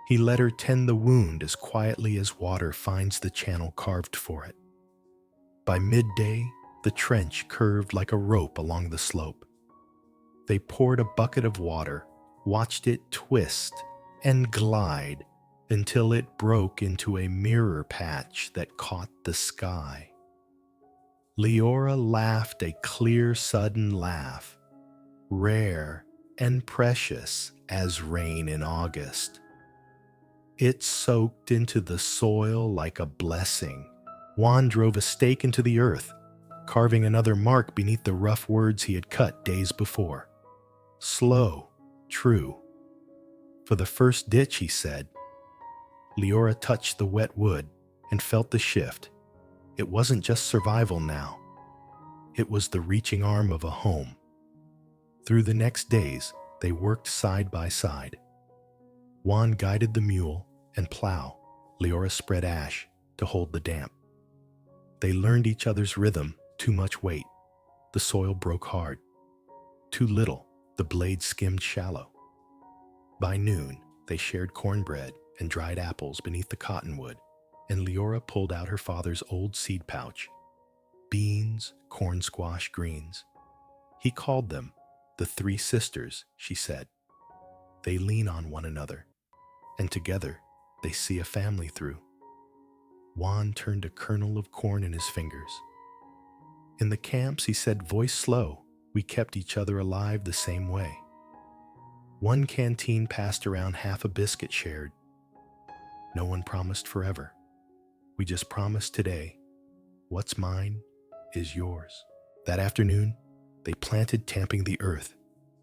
Speaker 1: He let her tend the wound as quietly as water finds the channel carved for it. By midday, the trench curved like a rope along the slope. They poured a bucket of water, watched it twist, and glide until it broke into a mirror patch that caught the sky. Leora laughed a clear, sudden laugh, rare and precious as rain in August. It soaked into the soil like a blessing. Juan drove a stake into the earth, carving another mark beneath the rough words he had cut days before. Slow, true. For the first ditch, he said. Leora touched the wet wood and felt the shift. It wasn't just survival now. It was the reaching arm of a home. Through the next days, they worked side by side. Juan guided the mule and plow. Leora spread ash to hold the damp. They learned each other's rhythm. Too much weight, the soil broke hard. Too little, the blade skimmed shallow. By noon, they shared cornbread and dried apples beneath the cottonwood, and Leora pulled out her father's old seed pouch. Beans, corn squash, greens. He called them the three sisters, she said. They lean on one another, and together they see a family through. Juan turned a kernel of corn in his fingers. In the camps, he said, voice slow, we kept each other alive the same way. One canteen passed around, half a biscuit shared. No one promised forever. We just promised today, what's mine is yours. That afternoon, they planted, tamping the earth,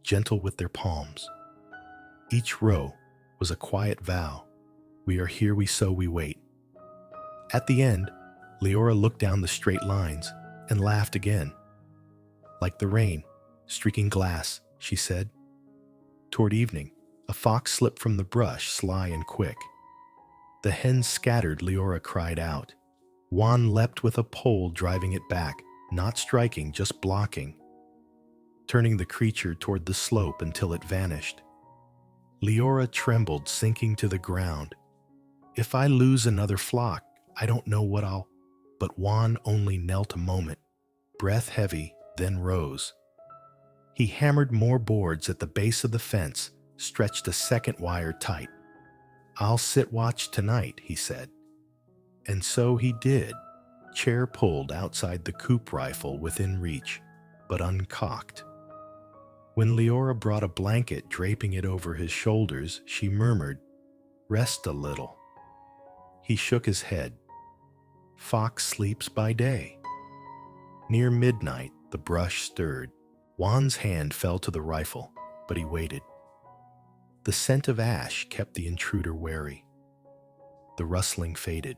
Speaker 1: gentle with their palms. Each row was a quiet vow. We are here, we sow, we wait. At the end, Leora looked down the straight lines and laughed again. Like the rain, streaking glass, she said. Toward evening, a fox slipped from the brush, sly and quick. The hens scattered, Leora cried out. Juan leapt with a pole, driving it back, not striking, just blocking, turning the creature toward the slope until it vanished. Leora trembled, sinking to the ground. If I lose another flock, I don't know what I'll... But Juan only knelt a moment, breath heavy, then rose. He hammered more boards at the base of the fence, stretched a second wire tight. I'll sit watch tonight, he said. And so he did, chair pulled outside the coop, rifle within reach, but uncocked. When Leora brought a blanket, draping it over his shoulders, she murmured, rest a little. He shook his head. Fox sleeps by day. Near midnight, the brush stirred. Juan's hand fell to the rifle, but he waited. The scent of ash kept the intruder wary. The rustling faded.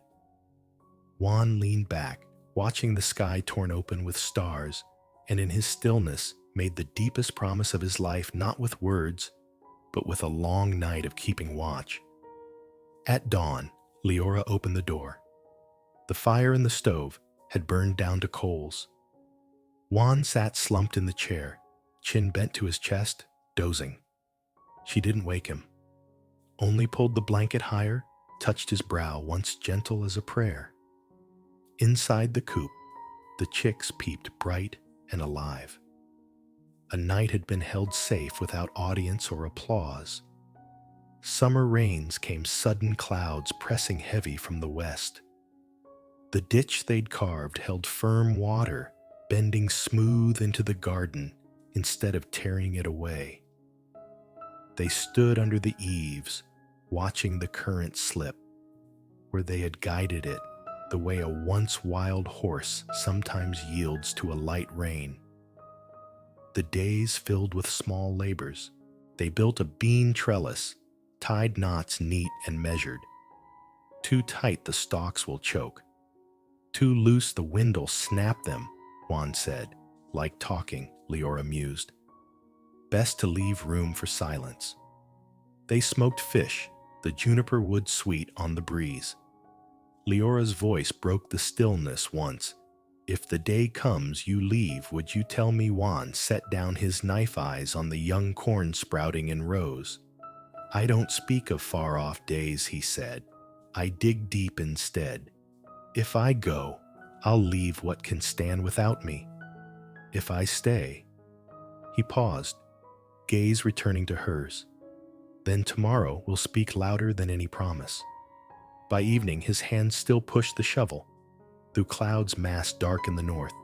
Speaker 1: Juan leaned back, watching the sky torn open with stars, and in his stillness made the deepest promise of his life, not with words, but with a long night of keeping watch. At dawn, Leora opened the door. The fire in the stove had burned down to coals. Juan sat slumped in the chair, chin bent to his chest, dozing. She didn't wake him, only pulled the blanket higher, touched his brow, once gentle as a prayer. Inside the coop, the chicks peeped bright and alive. A night had been held safe without audience or applause. Summer rains came, sudden clouds pressing heavy from the west. The ditch they'd carved held firm water, bending smooth into the garden instead of tearing it away. They stood under the eaves, watching the current slip, where they had guided it, the way a once wild horse sometimes yields to a light rein. The days filled with small labors. They built a bean trellis, tied knots neat and measured. Too tight, the stalks will choke. Too loose, the wind'll snap them, Juan said. Like talking, Leora mused. Best to leave room for silence. They smoked fish, the juniper wood sweet on the breeze. Leora's voice broke the stillness once. If the day comes you leave, would you tell me? Juan set down his knife eyes on the young corn sprouting in rows. I don't speak of far-off days, he said. I dig deep instead. If I go, I'll leave what can stand without me. If I stay... He paused, gaze returning to hers. Then tomorrow will speak louder than any promise. By evening, his hands still pushed the shovel, through clouds massed dark in the north.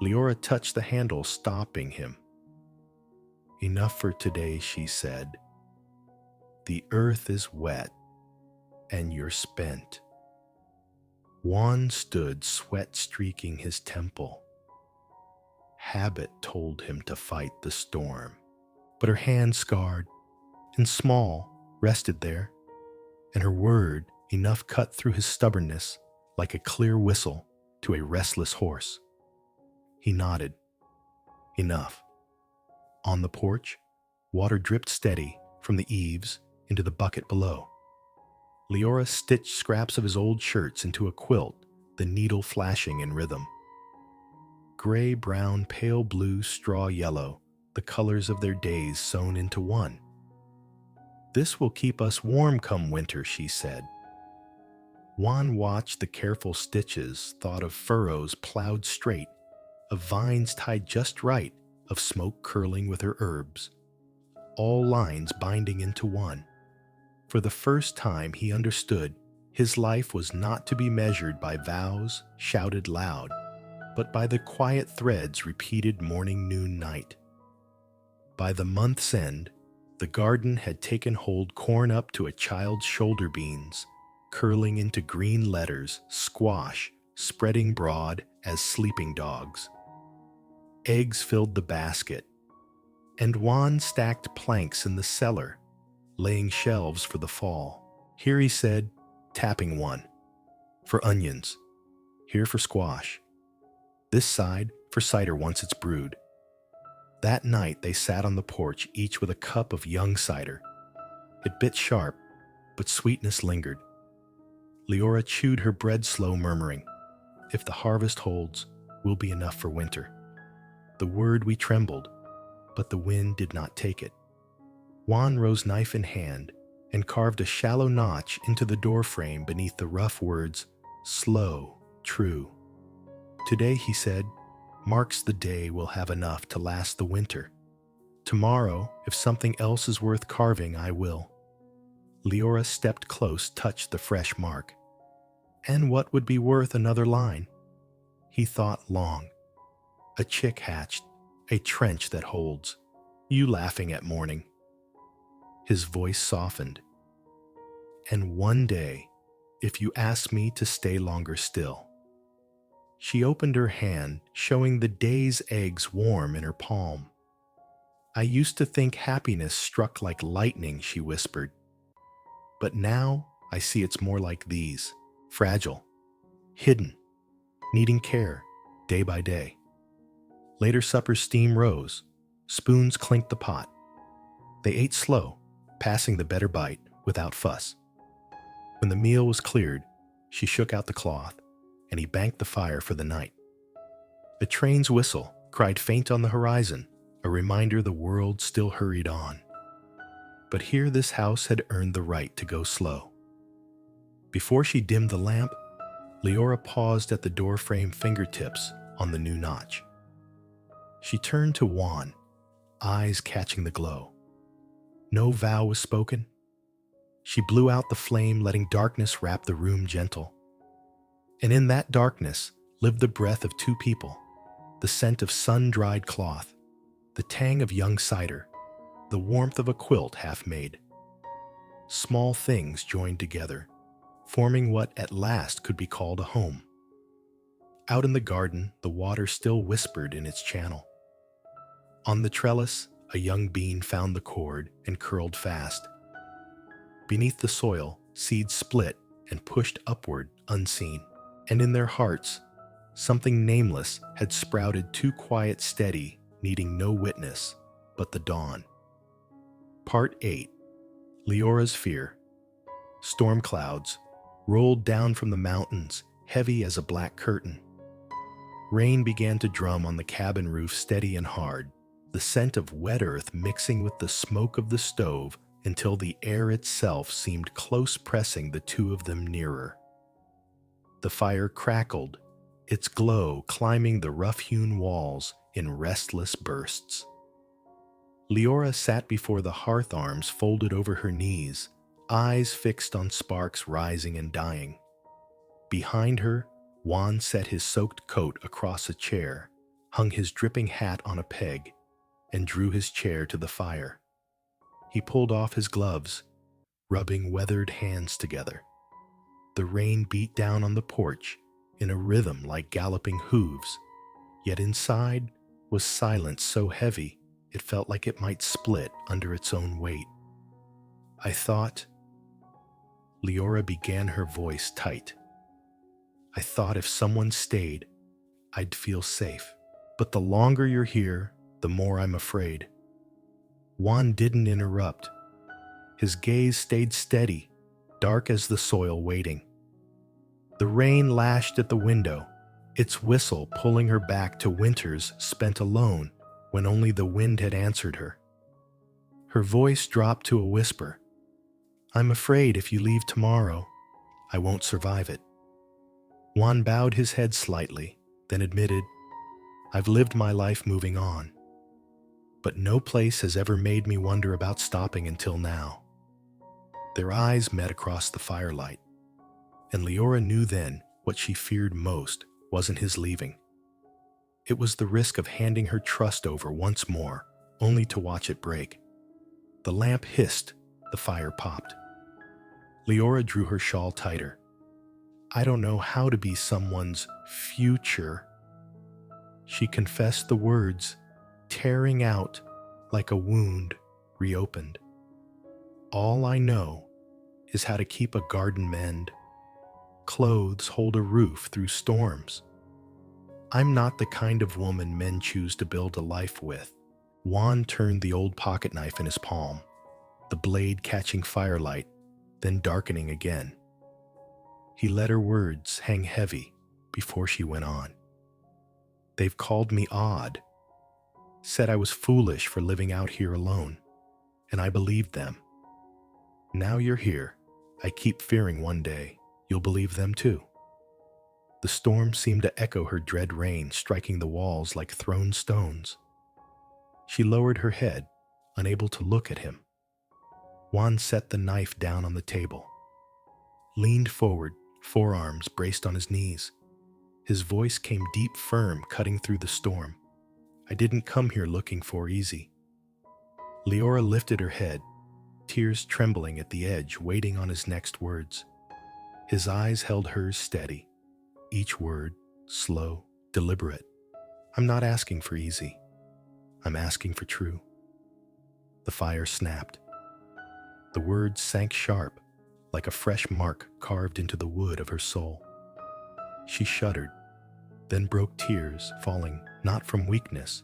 Speaker 1: Leora touched the handle, stopping him. Enough for today, she said. The earth is wet, and you're spent. Juan stood, sweat streaking his temple. Habit told him to fight the storm, but her hand, scarred and small, rested there, and her word, enough, cut through his stubbornness like a clear whistle to a restless horse. He nodded. Enough. On the porch, water dripped steady from the eaves into the bucket below. Leora stitched scraps of his old shirts into a quilt, the needle flashing in rhythm. Gray, brown, pale blue, straw yellow, the colors of their days sewn into one. This will keep us warm come winter, she said. Juan watched the careful stitches, thought of furrows plowed straight, of vines tied just right, of smoke curling with her herbs, all lines binding into one. For the first time he understood his life was not to be measured by vows shouted loud, but by the quiet threads repeated morning, noon, night. By the month's end, the garden had taken hold, corn up to a child's shoulder beans, curling into green letters, squash, spreading broad as sleeping dogs. Eggs filled the basket, and Juan stacked planks in the cellar, laying shelves for the fall. Here, he said, tapping one. For onions. Here for squash. This side for cider once it's brewed. That night they sat on the porch, each with a cup of young cider. It bit sharp, but sweetness lingered. Leora chewed her bread slow, murmuring, "If the harvest holds, will be enough for winter." The word we trembled, but the wind did not take it. Juan rose knife in hand and carved a shallow notch into the doorframe beneath the rough words, "Slow, true." Today, he said, marks the day we'll have enough to last the winter. Tomorrow, if something else is worth carving, I will. Leora stepped close, touched the fresh mark. And what would be worth another line? He thought long. A chick hatched, a trench that holds, you laughing at morning. His voice softened. And one day, if you ask me to stay longer still. She opened her hand, showing the day's eggs warm in her palm. I used to think happiness struck like lightning, she whispered. But now I see it's more like these, fragile, hidden, needing care, day by day. Later supper's steam rose, spoons clinked the pot. They ate slow, passing the better bite without fuss. When the meal was cleared, she shook out the cloth, and he banked the fire for the night. A train's whistle cried faint on the horizon, a reminder the world still hurried on. But here this house had earned the right to go slow. Before she dimmed the lamp, Leora paused at the doorframe fingertips on the new notch. She turned to Juan, eyes catching the glow. No vow was spoken. She blew out the flame, letting darkness wrap the room gentle. And in that darkness lived the breath of two people, the scent of sun-dried cloth, the tang of young cider, the warmth of a quilt half made. Small things joined together, forming what at last could be called a home. Out in the garden, the water still whispered in its channel. On the trellis, a young bean found the cord and curled fast. Beneath the soil, seeds split and pushed upward unseen. And in their hearts, something nameless had sprouted too quiet, steady, needing no witness but the dawn. Part 8. Leora's Fear. Storm clouds rolled down from the mountains, heavy as a black curtain. Rain began to drum on the cabin roof, steady and hard, the scent of wet earth mixing with the smoke of the stove until the air itself seemed close, pressing the two of them nearer. The fire crackled, its glow climbing the rough-hewn walls in restless bursts. Leora sat before the hearth, arms folded over her knees, eyes fixed on sparks rising and dying. Behind her, Juan set his soaked coat across a chair, hung his dripping hat on a peg, and drew his chair to the fire. He pulled off his gloves, rubbing weathered hands together. The rain beat down on the porch in a rhythm like galloping hooves, yet inside was silence so heavy it felt like it might split under its own weight. I thought, Leora began, her voice tight. I thought if someone stayed, I'd feel safe. But the longer you're here, the more I'm afraid. Juan didn't interrupt. His gaze stayed steady, dark as the soil waiting. The rain lashed at the window, its whistle pulling her back to winters spent alone when only the wind had answered her. Her voice dropped to a whisper. I'm afraid if you leave tomorrow, I won't survive it. Juan bowed his head slightly, then admitted, I've lived my life moving on, but no place has ever made me wonder about stopping until now. Their eyes met across the firelight, and Leora knew then what she feared most wasn't his leaving. It was the risk of handing her trust over once more, only to watch it break. The lamp hissed, the fire popped. Leora drew her shawl tighter. I don't know how to be someone's future. She confessed the words, tearing out like a wound reopened. All I know is how to keep a garden mend. Clothes hold a roof through storms. I'm not the kind of woman men choose to build a life with. Juan turned the old pocket knife in his palm, the blade catching firelight, then darkening again. He let her words hang heavy before she went on. They've called me odd, said I was foolish for living out here alone, and I believed them. Now you're here, I keep fearing one day you'll believe them too. The storm seemed to echo her dread rain, striking the walls like thrown stones. She lowered her head, unable to look at him. Juan set the knife down on the table, leaned forward, forearms braced on his knees. His voice came deep, firm, cutting through the storm. I didn't come here looking for easy. Leora lifted her head, tears trembling at the edge, waiting on his next words. His eyes held hers steady, each word slow, deliberate. I'm not asking for easy. I'm asking for true. The fire snapped. The words sank sharp, like a fresh mark carved into the wood of her soul. She shuddered, then broke tears, falling not from weakness,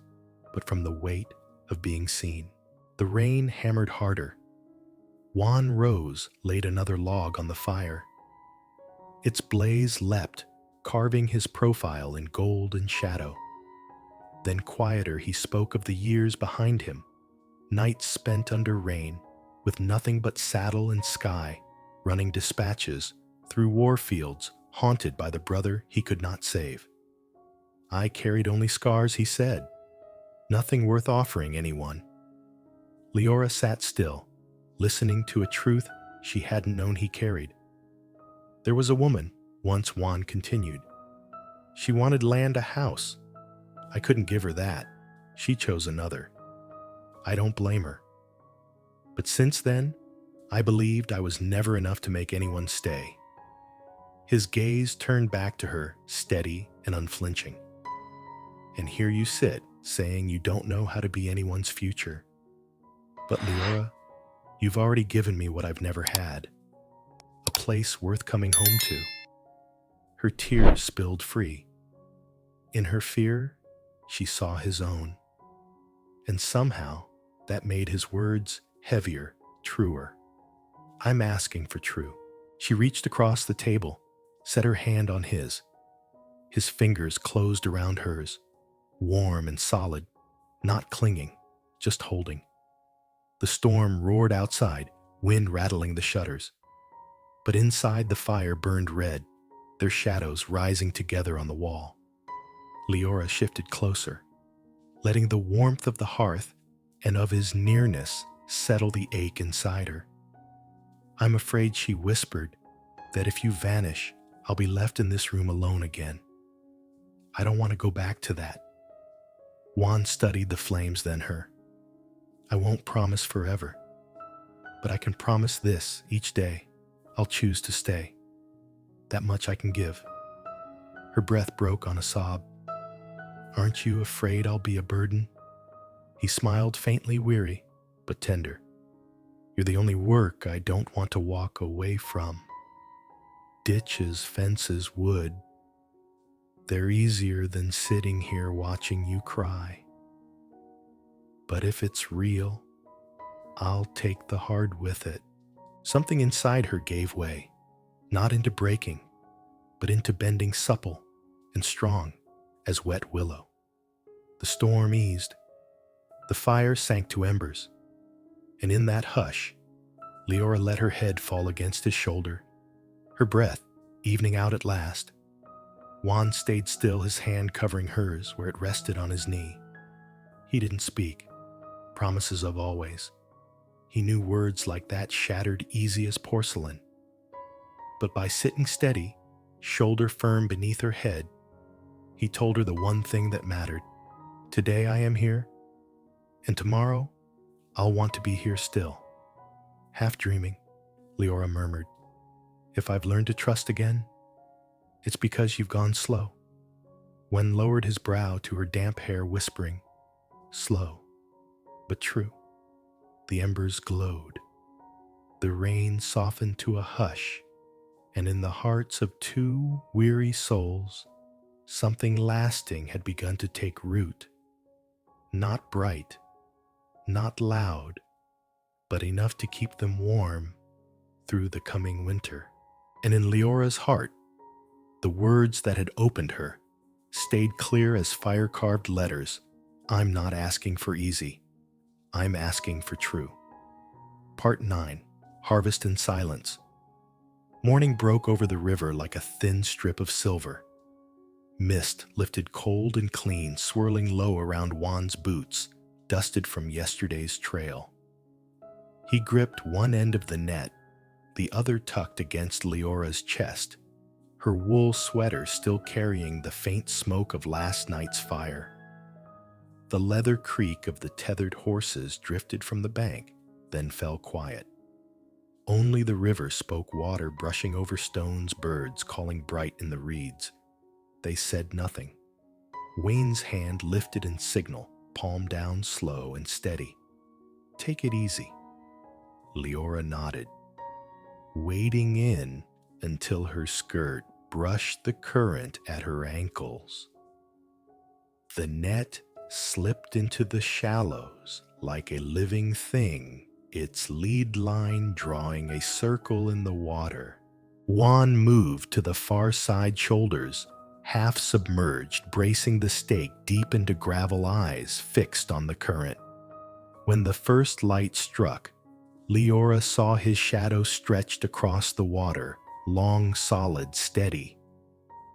Speaker 1: but from the weight of being seen. The rain hammered harder. Juan rose, laid another log on the fire. Its blaze leapt, carving his profile in gold and shadow. Then quieter he spoke of the years behind him, nights spent under rain, with nothing but saddle and sky, running dispatches through war fields haunted by the brother he could not save. I carried only scars, he said, nothing worth offering anyone. Leora sat still, listening to a truth she hadn't known he carried. There was a woman, once, Juan continued. She wanted land, a house. I couldn't give her that. She chose another. I don't blame her. But since then, I believed I was never enough to make anyone stay. His gaze turned back to her, steady and unflinching. And here you sit, saying you don't know how to be anyone's future. But Leora, you've already given me what I've never had. A place worth coming home to. Her tears spilled free. In her fear, she saw his own. And somehow, that made his words heavier, truer. I'm asking for true. She reached across the table, set her hand on his. His fingers closed around hers, warm and solid, not clinging, just holding. The storm roared outside, wind rattling the shutters. But inside the fire burned red, their shadows rising together on the wall. Leora shifted closer, letting the warmth of the hearth and of his nearness settle the ache inside her. I'm afraid, she whispered, that if you vanish, I'll be left in this room alone again. I don't want to go back to that. Juan studied the flames, then her. I won't promise forever, but I can promise this: each day I'll choose to stay. That much I can give. Her breath broke on a sob. Aren't you afraid I'll be a burden? He smiled, faintly weary, but tender. You're the only work I don't want to walk away from. Ditches, fences, wood. They're easier than sitting here watching you cry. But if it's real, I'll take the hard with it. Something inside her gave way, not into breaking, but into bending supple and strong as wet willow. The storm eased. The fire sank to embers, and in that hush, Leora let her head fall against his shoulder, her breath evening out at last. Juan stayed still, his hand covering hers where it rested on his knee. He didn't speak. Promises of always. He knew words like that shattered easy as porcelain. But by sitting steady, shoulder firm beneath her head, he told her the one thing that mattered. Today I am here, and tomorrow I'll want to be here still. Half dreaming, Leora murmured, if I've learned to trust again, it's because you've gone slow. Wen lowered his brow to her damp hair, whispering, slow, but true. The embers glowed. The rain softened to a hush, and in the hearts of two weary souls, something lasting had begun to take root. Not bright, not loud, but enough to keep them warm through the coming winter. And in Leora's heart, the words that had opened her stayed clear as fire-carved letters. I'm not asking for easy. I'm asking for true. Part 9. Harvest in Silence. Morning broke over the river like a thin strip of silver. Mist lifted cold and clean, swirling low around Juan's boots, dusted from yesterday's trail. He gripped one end of the net, the other tucked against Leora's chest, her wool sweater still carrying the faint smoke of last night's fire. The leather creak of the tethered horses drifted from the bank, then fell quiet. Only the river spoke, water brushing over stones, birds calling bright in the reeds. They said nothing. Wayne's hand lifted in signal, palm down, slow and steady. Take it easy. Leora nodded, wading in until her skirt brushed the current at her ankles. The net slipped into the shallows like a living thing, its lead line drawing a circle in the water. Juan moved to the far side, shoulders half submerged, bracing the stake deep into gravel, eyes fixed on the current. When the first light struck, Leora saw his shadow stretched across the water, long, solid, steady.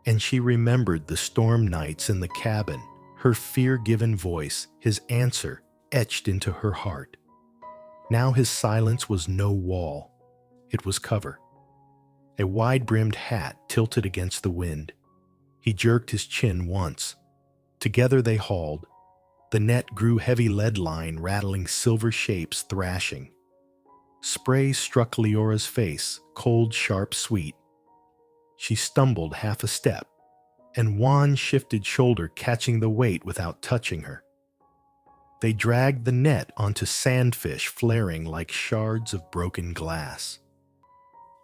Speaker 1: And she remembered the storm nights in the cabin, her fear-given voice, his answer etched into her heart. Now his silence was no wall. It was cover. A wide-brimmed hat tilted against the wind. He jerked his chin once. Together they hauled. The net grew heavy, lead line rattling, silver shapes thrashing. Spray struck Leora's face, cold, sharp, sweet. She stumbled half a step, and Juan shifted shoulder, catching the weight without touching her. They dragged the net onto sandfish flaring like shards of broken glass.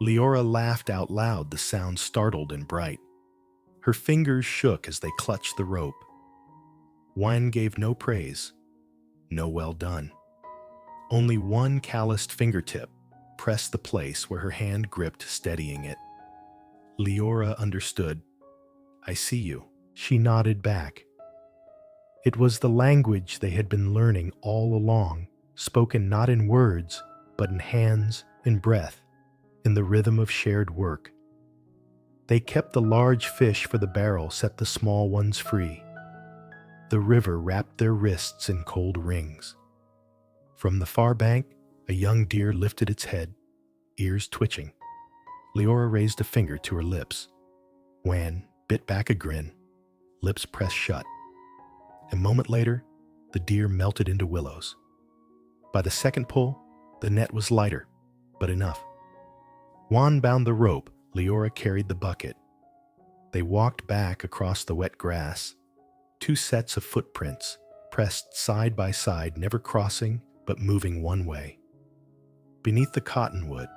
Speaker 1: Leora laughed out loud, the sound startled and bright. Her fingers shook as they clutched the rope. Juan gave no praise, no well done. Only one calloused fingertip pressed the place where her hand gripped, steadying it. Leora understood. I see you. She nodded back. It was the language they had been learning all along, spoken not in words, but in hands, in breath, in the rhythm of shared work. They kept the large fish for the barrel, set the small ones free. The river wrapped their wrists in cold rings. From the far bank, a young deer lifted its head, ears twitching. Leora raised a finger to her lips. Wan bit back a grin, lips pressed shut. A moment later, the deer melted into willows. By the second pull, the net was lighter, but enough. Wan bound the rope, Leora carried the bucket. They walked back across the wet grass, 2 sets of footprints, pressed side by side, never crossing but moving one way. Beneath the cottonwood,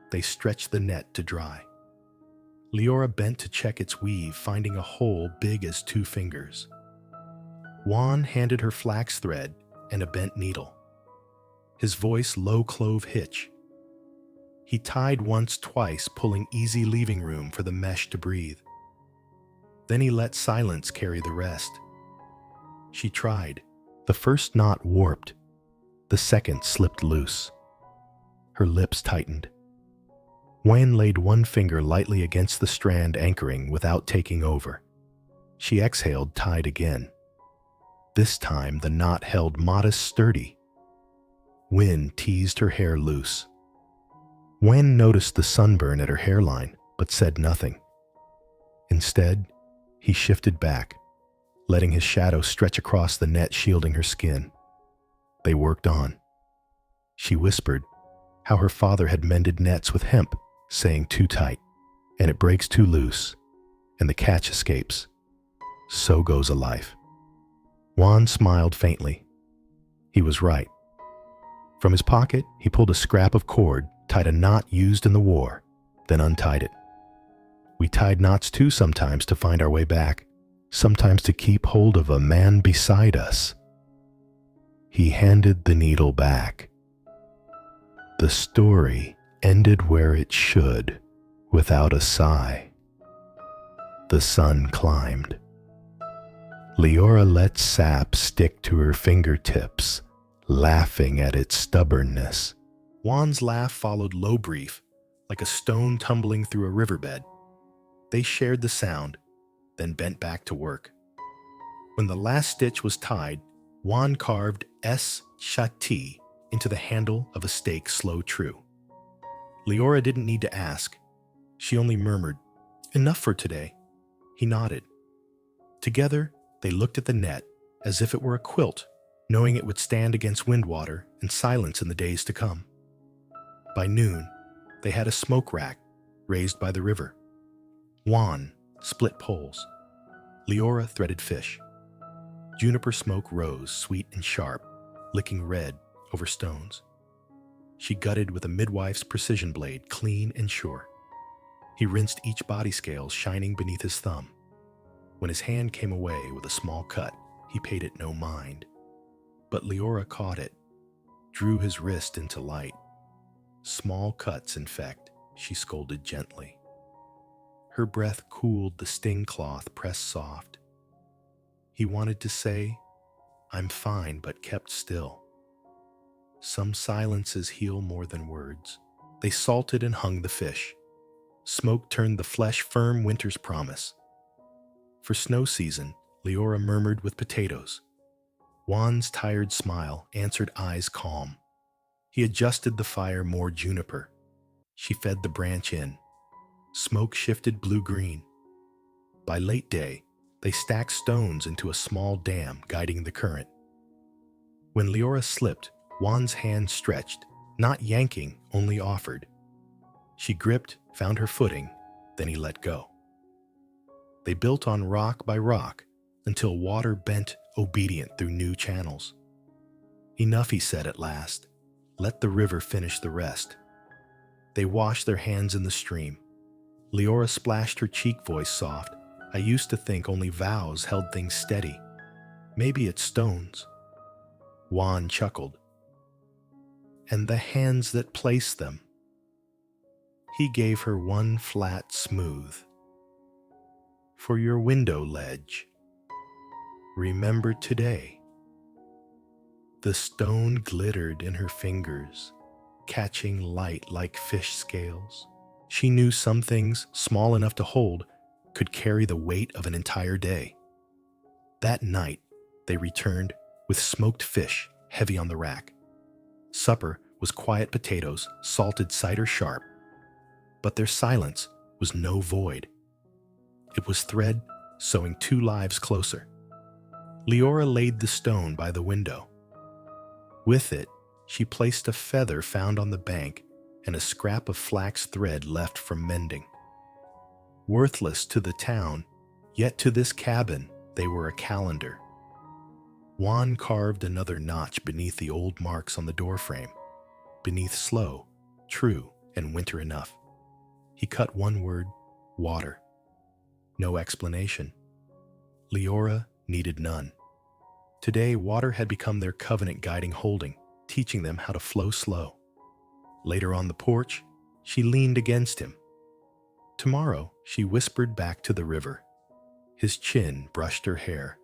Speaker 1: they stretched the net to dry. Leora bent to check its weave, finding a hole big as 2 fingers. Wan handed her flax thread and a bent needle. His voice low-clove hitch. He tied once, twice, pulling easy leaving room for the mesh to breathe. Then he let silence carry the rest. She tried. The first knot warped. The second slipped loose. Her lips tightened. Wan laid one finger lightly against the strand, anchoring without taking over. She exhaled, tied again. This time the knot held modest, sturdy. Wind teased her hair loose. Wan noticed the sunburn at her hairline, but said nothing. Instead, he shifted back, letting his shadow stretch across the net, shielding her skin. They worked on. She whispered how her father had mended nets with hemp, saying too tight, and it breaks too loose, and the catch escapes. So goes a life. Wan smiled faintly. He was right. From his pocket, he pulled a scrap of cord, tied a knot used in the war, then untied it. We tied knots too sometimes to find our way back, sometimes to keep hold of a man beside us. He handed the needle back. The story ended where it should, without a sigh. The sun climbed. Leora let sap stick to her fingertips, laughing at its stubbornness. Wan's laugh followed low brief, like a stone tumbling through a riverbed. They shared the sound, then bent back to work. When the last stitch was tied, Wan carved S Shati into the handle of a stake slow true. Leora didn't need to ask. She only murmured, "Enough for today." He nodded. Together, they looked at the net as if it were a quilt, knowing it would stand against windwater and silence in the days to come. By noon, they had a smoke rack raised by the river. Wan split poles. Leora threaded fish. Juniper smoke rose, sweet and sharp, licking red over stones. She gutted with a midwife's precision blade, clean and sure. He rinsed each body scale, shining beneath his thumb. When his hand came away with a small cut, he paid it no mind. But Leora caught it, drew his wrist into light. Small cuts infect, she scolded gently. Her breath cooled the sting cloth pressed soft. He wanted to say, "I'm fine," but kept still. Some silences heal more than words. They salted and hung the fish. Smoke turned the flesh firm, winter's promise. For snow season, Leora murmured with potatoes. Wan's tired smile answered eyes calm. He adjusted the fire, more juniper. She fed the branch in. Smoke shifted blue-green. By late day, they stacked stones into a small dam guiding the current. When Leora slipped, Wan's hand stretched, not yanking, only offered. She gripped, found her footing, then he let go. They built on rock by rock until water bent obedient through new channels. "Enough," he said at last. "Let the river finish the rest." They washed their hands in the stream. Leora splashed her cheek, voice soft. "I used to think only vows held things steady. Maybe it's stones." Wan chuckled. "And the hands that place them." He gave her one flat, smooth. "For your window ledge. Remember today." The stone glittered in her fingers, catching light like fish scales. She knew some things, small enough to hold, could carry the weight of an entire day. That night, they returned with smoked fish heavy on the rack. Supper was quiet potatoes, salted cider sharp, but their silence was no void. It was thread sewing two lives closer. Leora laid the stone by the window. With it, she placed a feather found on the bank and a scrap of flax thread left from mending. Worthless to the town, yet to this cabin they were a calendar. Juan carved another notch beneath the old marks on the doorframe, beneath slow, true, and winter enough. He cut one word, water. No explanation. Leora needed none. Today, water had become their covenant guiding holding, teaching them how to flow slow. Later on the porch, she leaned against him. Tomorrow, she whispered back to the river. His chin brushed her hair.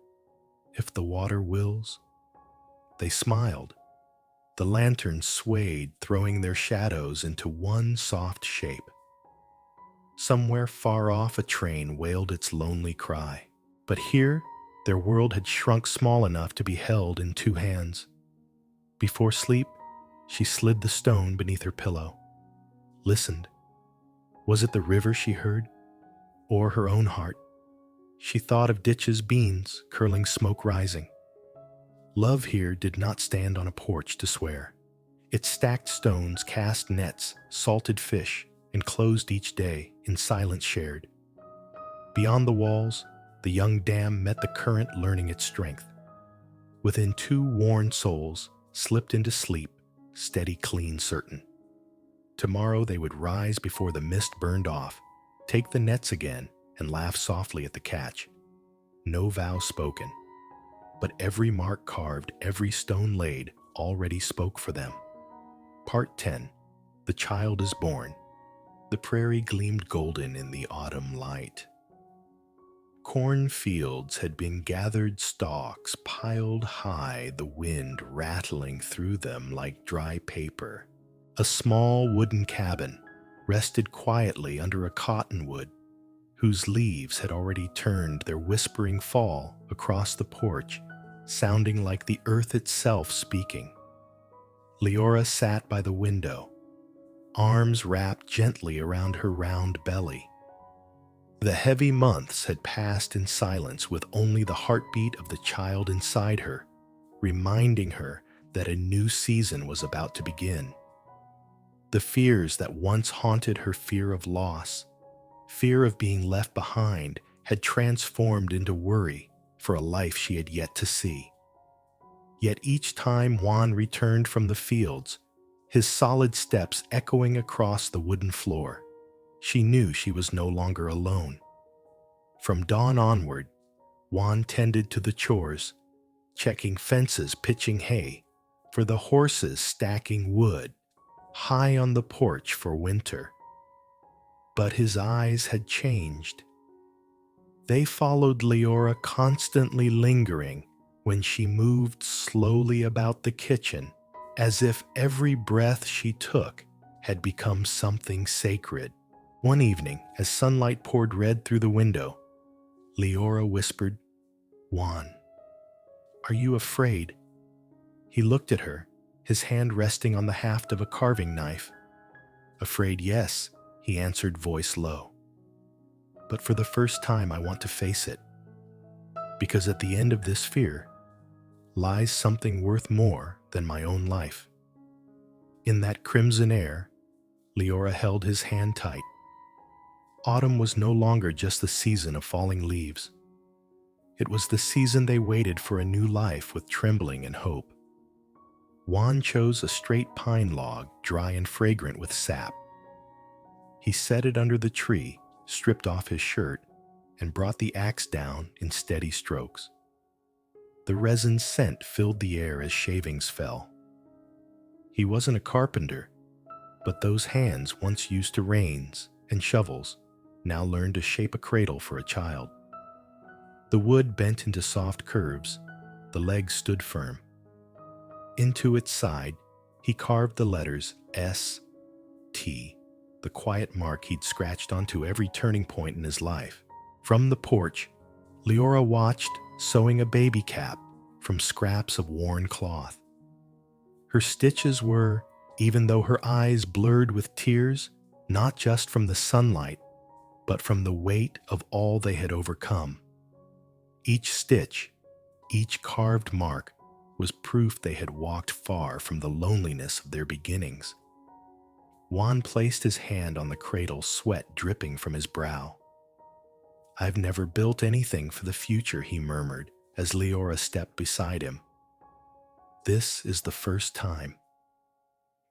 Speaker 1: If the water wills. They smiled. The lanterns swayed, throwing their shadows into one soft shape. Somewhere far off, a train wailed its lonely cry. But here, their world had shrunk small enough to be held in two hands. Before sleep, she slid the stone beneath her pillow. Listened. Was it the river she heard? Or her own heart? She thought of ditches, beans, curling smoke rising. Love here did not stand on a porch to swear. It stacked stones, cast nets, salted fish, and closed each day in silence shared. Beyond the walls, the young dam met the current, learning its strength. Within two worn souls, slipped into sleep, steady, clean, certain. Tomorrow they would rise before the mist burned off, take the nets again, and laugh softly at the catch. No vow spoken, but every mark carved, every stone laid, already spoke for them. Part 10. The child is born. The prairie gleamed golden in the autumn light. Cornfields had been gathered stalks piled high, the wind rattling through them like dry paper. A small wooden cabin rested quietly under a cottonwood whose leaves had already turned their whispering fall across the porch, sounding like the earth itself speaking. Leora sat by the window, arms wrapped gently around her round belly. The heavy months had passed in silence, with only the heartbeat of the child inside her, reminding her that a new season was about to begin. The fears that once haunted her, fear of loss, fear of being left behind, had transformed into worry for a life she had yet to see. Yet each time Juan returned from the fields, his solid steps echoing across the wooden floor, she knew she was no longer alone. From dawn onward, Juan tended to the chores, checking fences, pitching hay, for the horses, stacking wood, high on the porch for winter. But his eyes had changed. They followed Leora, constantly lingering when she moved slowly about the kitchen, as if every breath she took had become something sacred. One evening, as sunlight poured red through the window, Leora whispered, "Juan, are you afraid?" He looked at her, his hand resting on the haft of a carving knife. "Afraid, yes," he answered, voice low. "But for the first time I want to face it, because at the end of this fear lies something worth more than my own life." In that crimson air, Leora held his hand tight. Autumn was no longer just the season of falling leaves. It was the season they waited for a new life with trembling and hope. Juan chose a straight pine log, dry and fragrant with sap. He set it under the tree, stripped off his shirt, and brought the axe down in steady strokes. The resin scent filled the air as shavings fell. He wasn't a carpenter, but those hands, once used to reins and shovels, now learned to shape a cradle for a child. The wood bent into soft curves, the legs stood firm. Into its side, he carved the letters S.T., the quiet mark he'd scratched onto every turning point in his life. From the porch, Leora watched, sewing a baby cap from scraps of worn cloth. Her stitches were, even though her eyes blurred with tears, not just from the sunlight, but from the weight of all they had overcome. Each stitch, each carved mark, was proof they had walked far from the loneliness of their beginnings. Juan placed his hand on the cradle, sweat dripping from his brow. "I've never built anything for the future," he murmured as Leora stepped beside him. "This is the first time."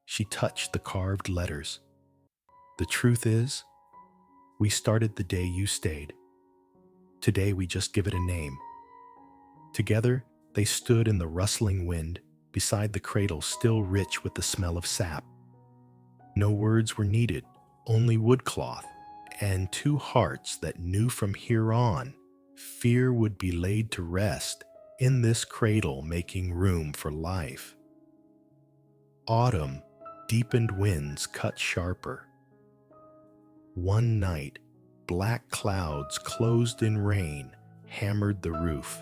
Speaker 1: She touched the carved letters. "The truth is, we started the day you stayed. Today we just give it a name." Together, they stood in the rustling wind, beside the cradle still rich with the smell of sap. No words were needed, only woodcloth, and two hearts that knew from here on fear would be laid to rest in this cradle, making room for life. Autumn, deepened winds cut sharper. One night, black clouds closed in rain hammered the roof.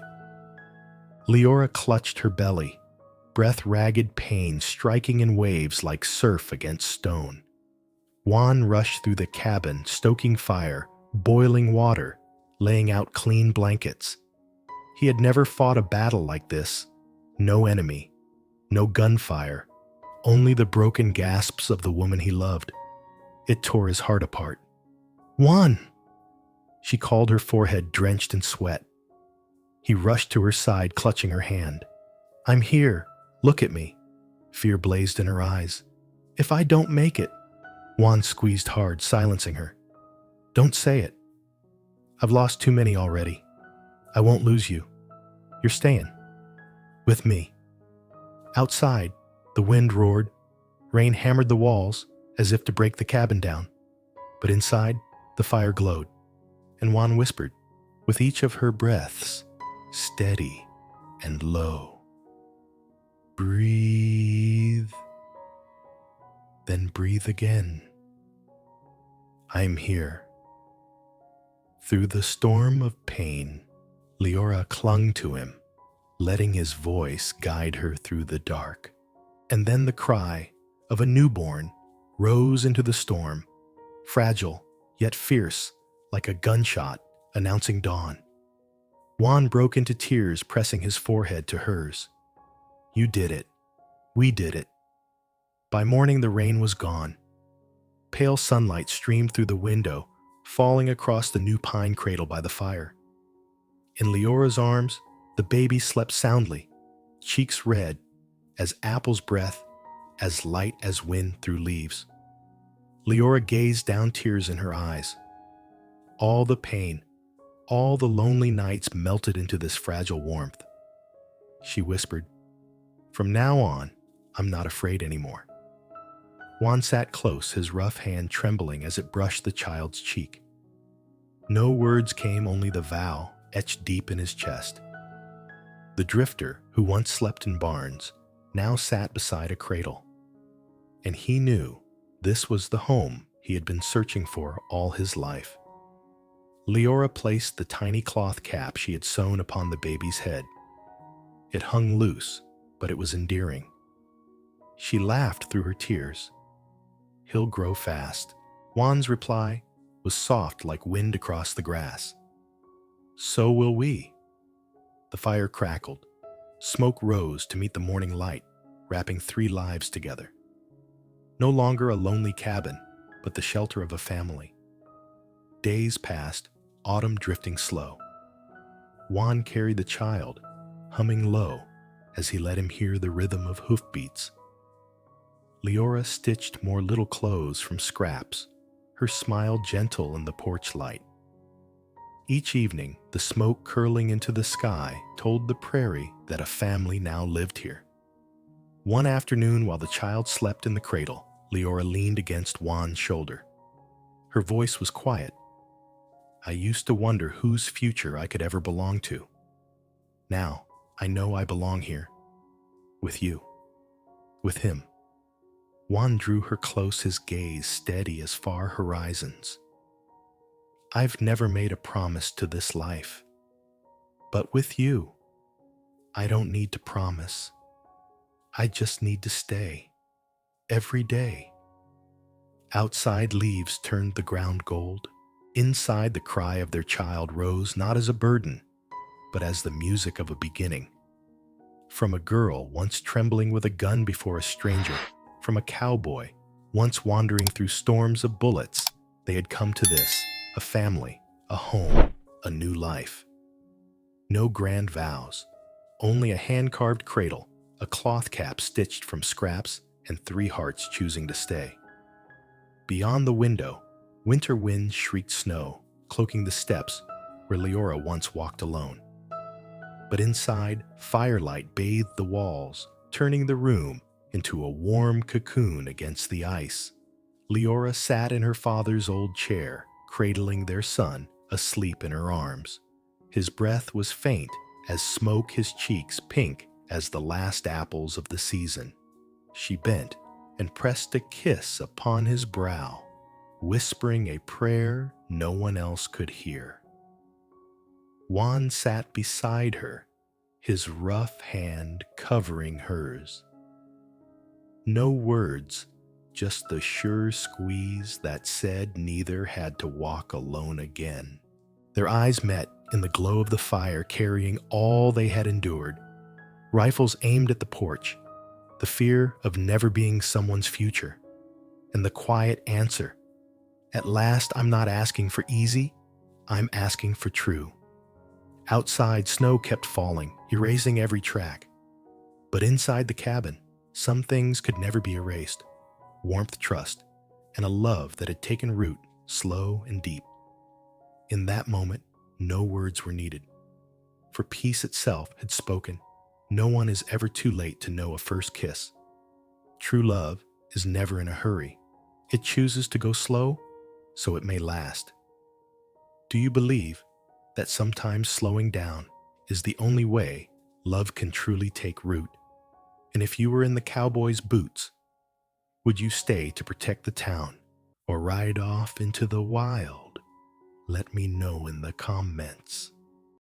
Speaker 1: Leora clutched her belly, breath-ragged pain striking in waves like surf against stone. Juan rushed through the cabin, stoking fire, boiling water, laying out clean blankets. He had never fought a battle like this. No enemy, no gunfire, only the broken gasps of the woman he loved. It tore his heart apart. "Juan!" She called, her forehead drenched in sweat. He rushed to her side, clutching her hand. "I'm here. Look at me." Fear blazed in her eyes. "If I don't make it." Juan squeezed hard, silencing her. "Don't say it. I've lost too many already. I won't lose you. You're staying. With me." Outside, the wind roared. Rain hammered the walls, as if to break the cabin down. But inside, the fire glowed. And Juan whispered, with each of her breaths, steady and low, "Breathe. Then breathe again. I'm here." Through the storm of pain, Leora clung to him, letting his voice guide her through the dark. And then the cry of a newborn rose into the storm, fragile yet fierce, like a gunshot announcing dawn. Juan broke into tears, pressing his forehead to hers. "You did it. We did it." By morning, the rain was gone. Pale sunlight streamed through the window, falling across the new pine cradle by the fire. In Leora's arms, the baby slept soundly, cheeks red as apple's breath, as light as wind through leaves. Leora gazed down, tears in her eyes. All the pain, all the lonely nights melted into this fragile warmth. She whispered, "From now on, I'm not afraid anymore." Juan sat close, his rough hand trembling as it brushed the child's cheek. No words came, only the vow etched deep in his chest. The drifter, who once slept in barns, now sat beside a cradle. And he knew this was the home he had been searching for all his life. Leora placed the tiny cloth cap she had sewn upon the baby's head. It hung loose, but it was endearing. She laughed through her tears. "He'll grow fast." Juan's reply was soft like wind across the grass. "So will we." The fire crackled. Smoke rose to meet the morning light, wrapping 3 lives together. No longer a lonely cabin, but the shelter of a family. Days passed, autumn drifting slow. Juan carried the child, humming low as he let him hear the rhythm of hoofbeats. Leora stitched more little clothes from scraps, her smile gentle in the porch light. Each evening, the smoke curling into the sky told the prairie that a family now lived here. One afternoon, while the child slept in the cradle, Leora leaned against Juan's shoulder. Her voice was quiet. "I used to wonder whose future I could ever belong to. Now, I know I belong here. With you. With him." Juan drew her close, his gaze steady as far horizons. "I've never made a promise to this life. But with you, I don't need to promise. I just need to stay. Every day. Outside leaves turned the ground gold. Inside the cry of their child rose not as a burden, but as the music of a beginning. From a girl once trembling with a gun before a stranger, from a cowboy once wandering through storms of bullets, they had come to this, a family, a home, a new life. No grand vows, only a hand-carved cradle, a cloth cap stitched from scraps, and 3 hearts choosing to stay. Beyond the window, winter winds shrieked snow, cloaking the steps where Leora once walked alone. But inside, firelight bathed the walls, turning the room into a warm cocoon against the ice. Leora sat in her father's old chair, cradling their son, asleep in her arms. His breath was faint as smoke, his cheeks pink as the last apples of the season. She bent and pressed a kiss upon his brow, whispering a prayer no one else could hear. Juan sat beside her, his rough hand covering hers. No words, just the sure squeeze that said neither had to walk alone again. Their eyes met in the glow of the fire, carrying all they had endured. Rifles aimed at the porch, the fear of never being someone's future, and the quiet answer, "At last, I'm not asking for easy, I'm asking for true." Outside, snow kept falling, erasing every track. But inside the cabin, some things could never be erased. Warmth, trust, and a love that had taken root, slow and deep. In that moment, no words were needed, for peace itself had spoken. No one is ever too late to know a first kiss. True love is never in a hurry. It chooses to go slow, so it may last. Do you believe that sometimes slowing down is the only way love can truly take root? And if you were in the cowboy's boots, would you stay to protect the town or ride off into the wild? Let me know in the comments.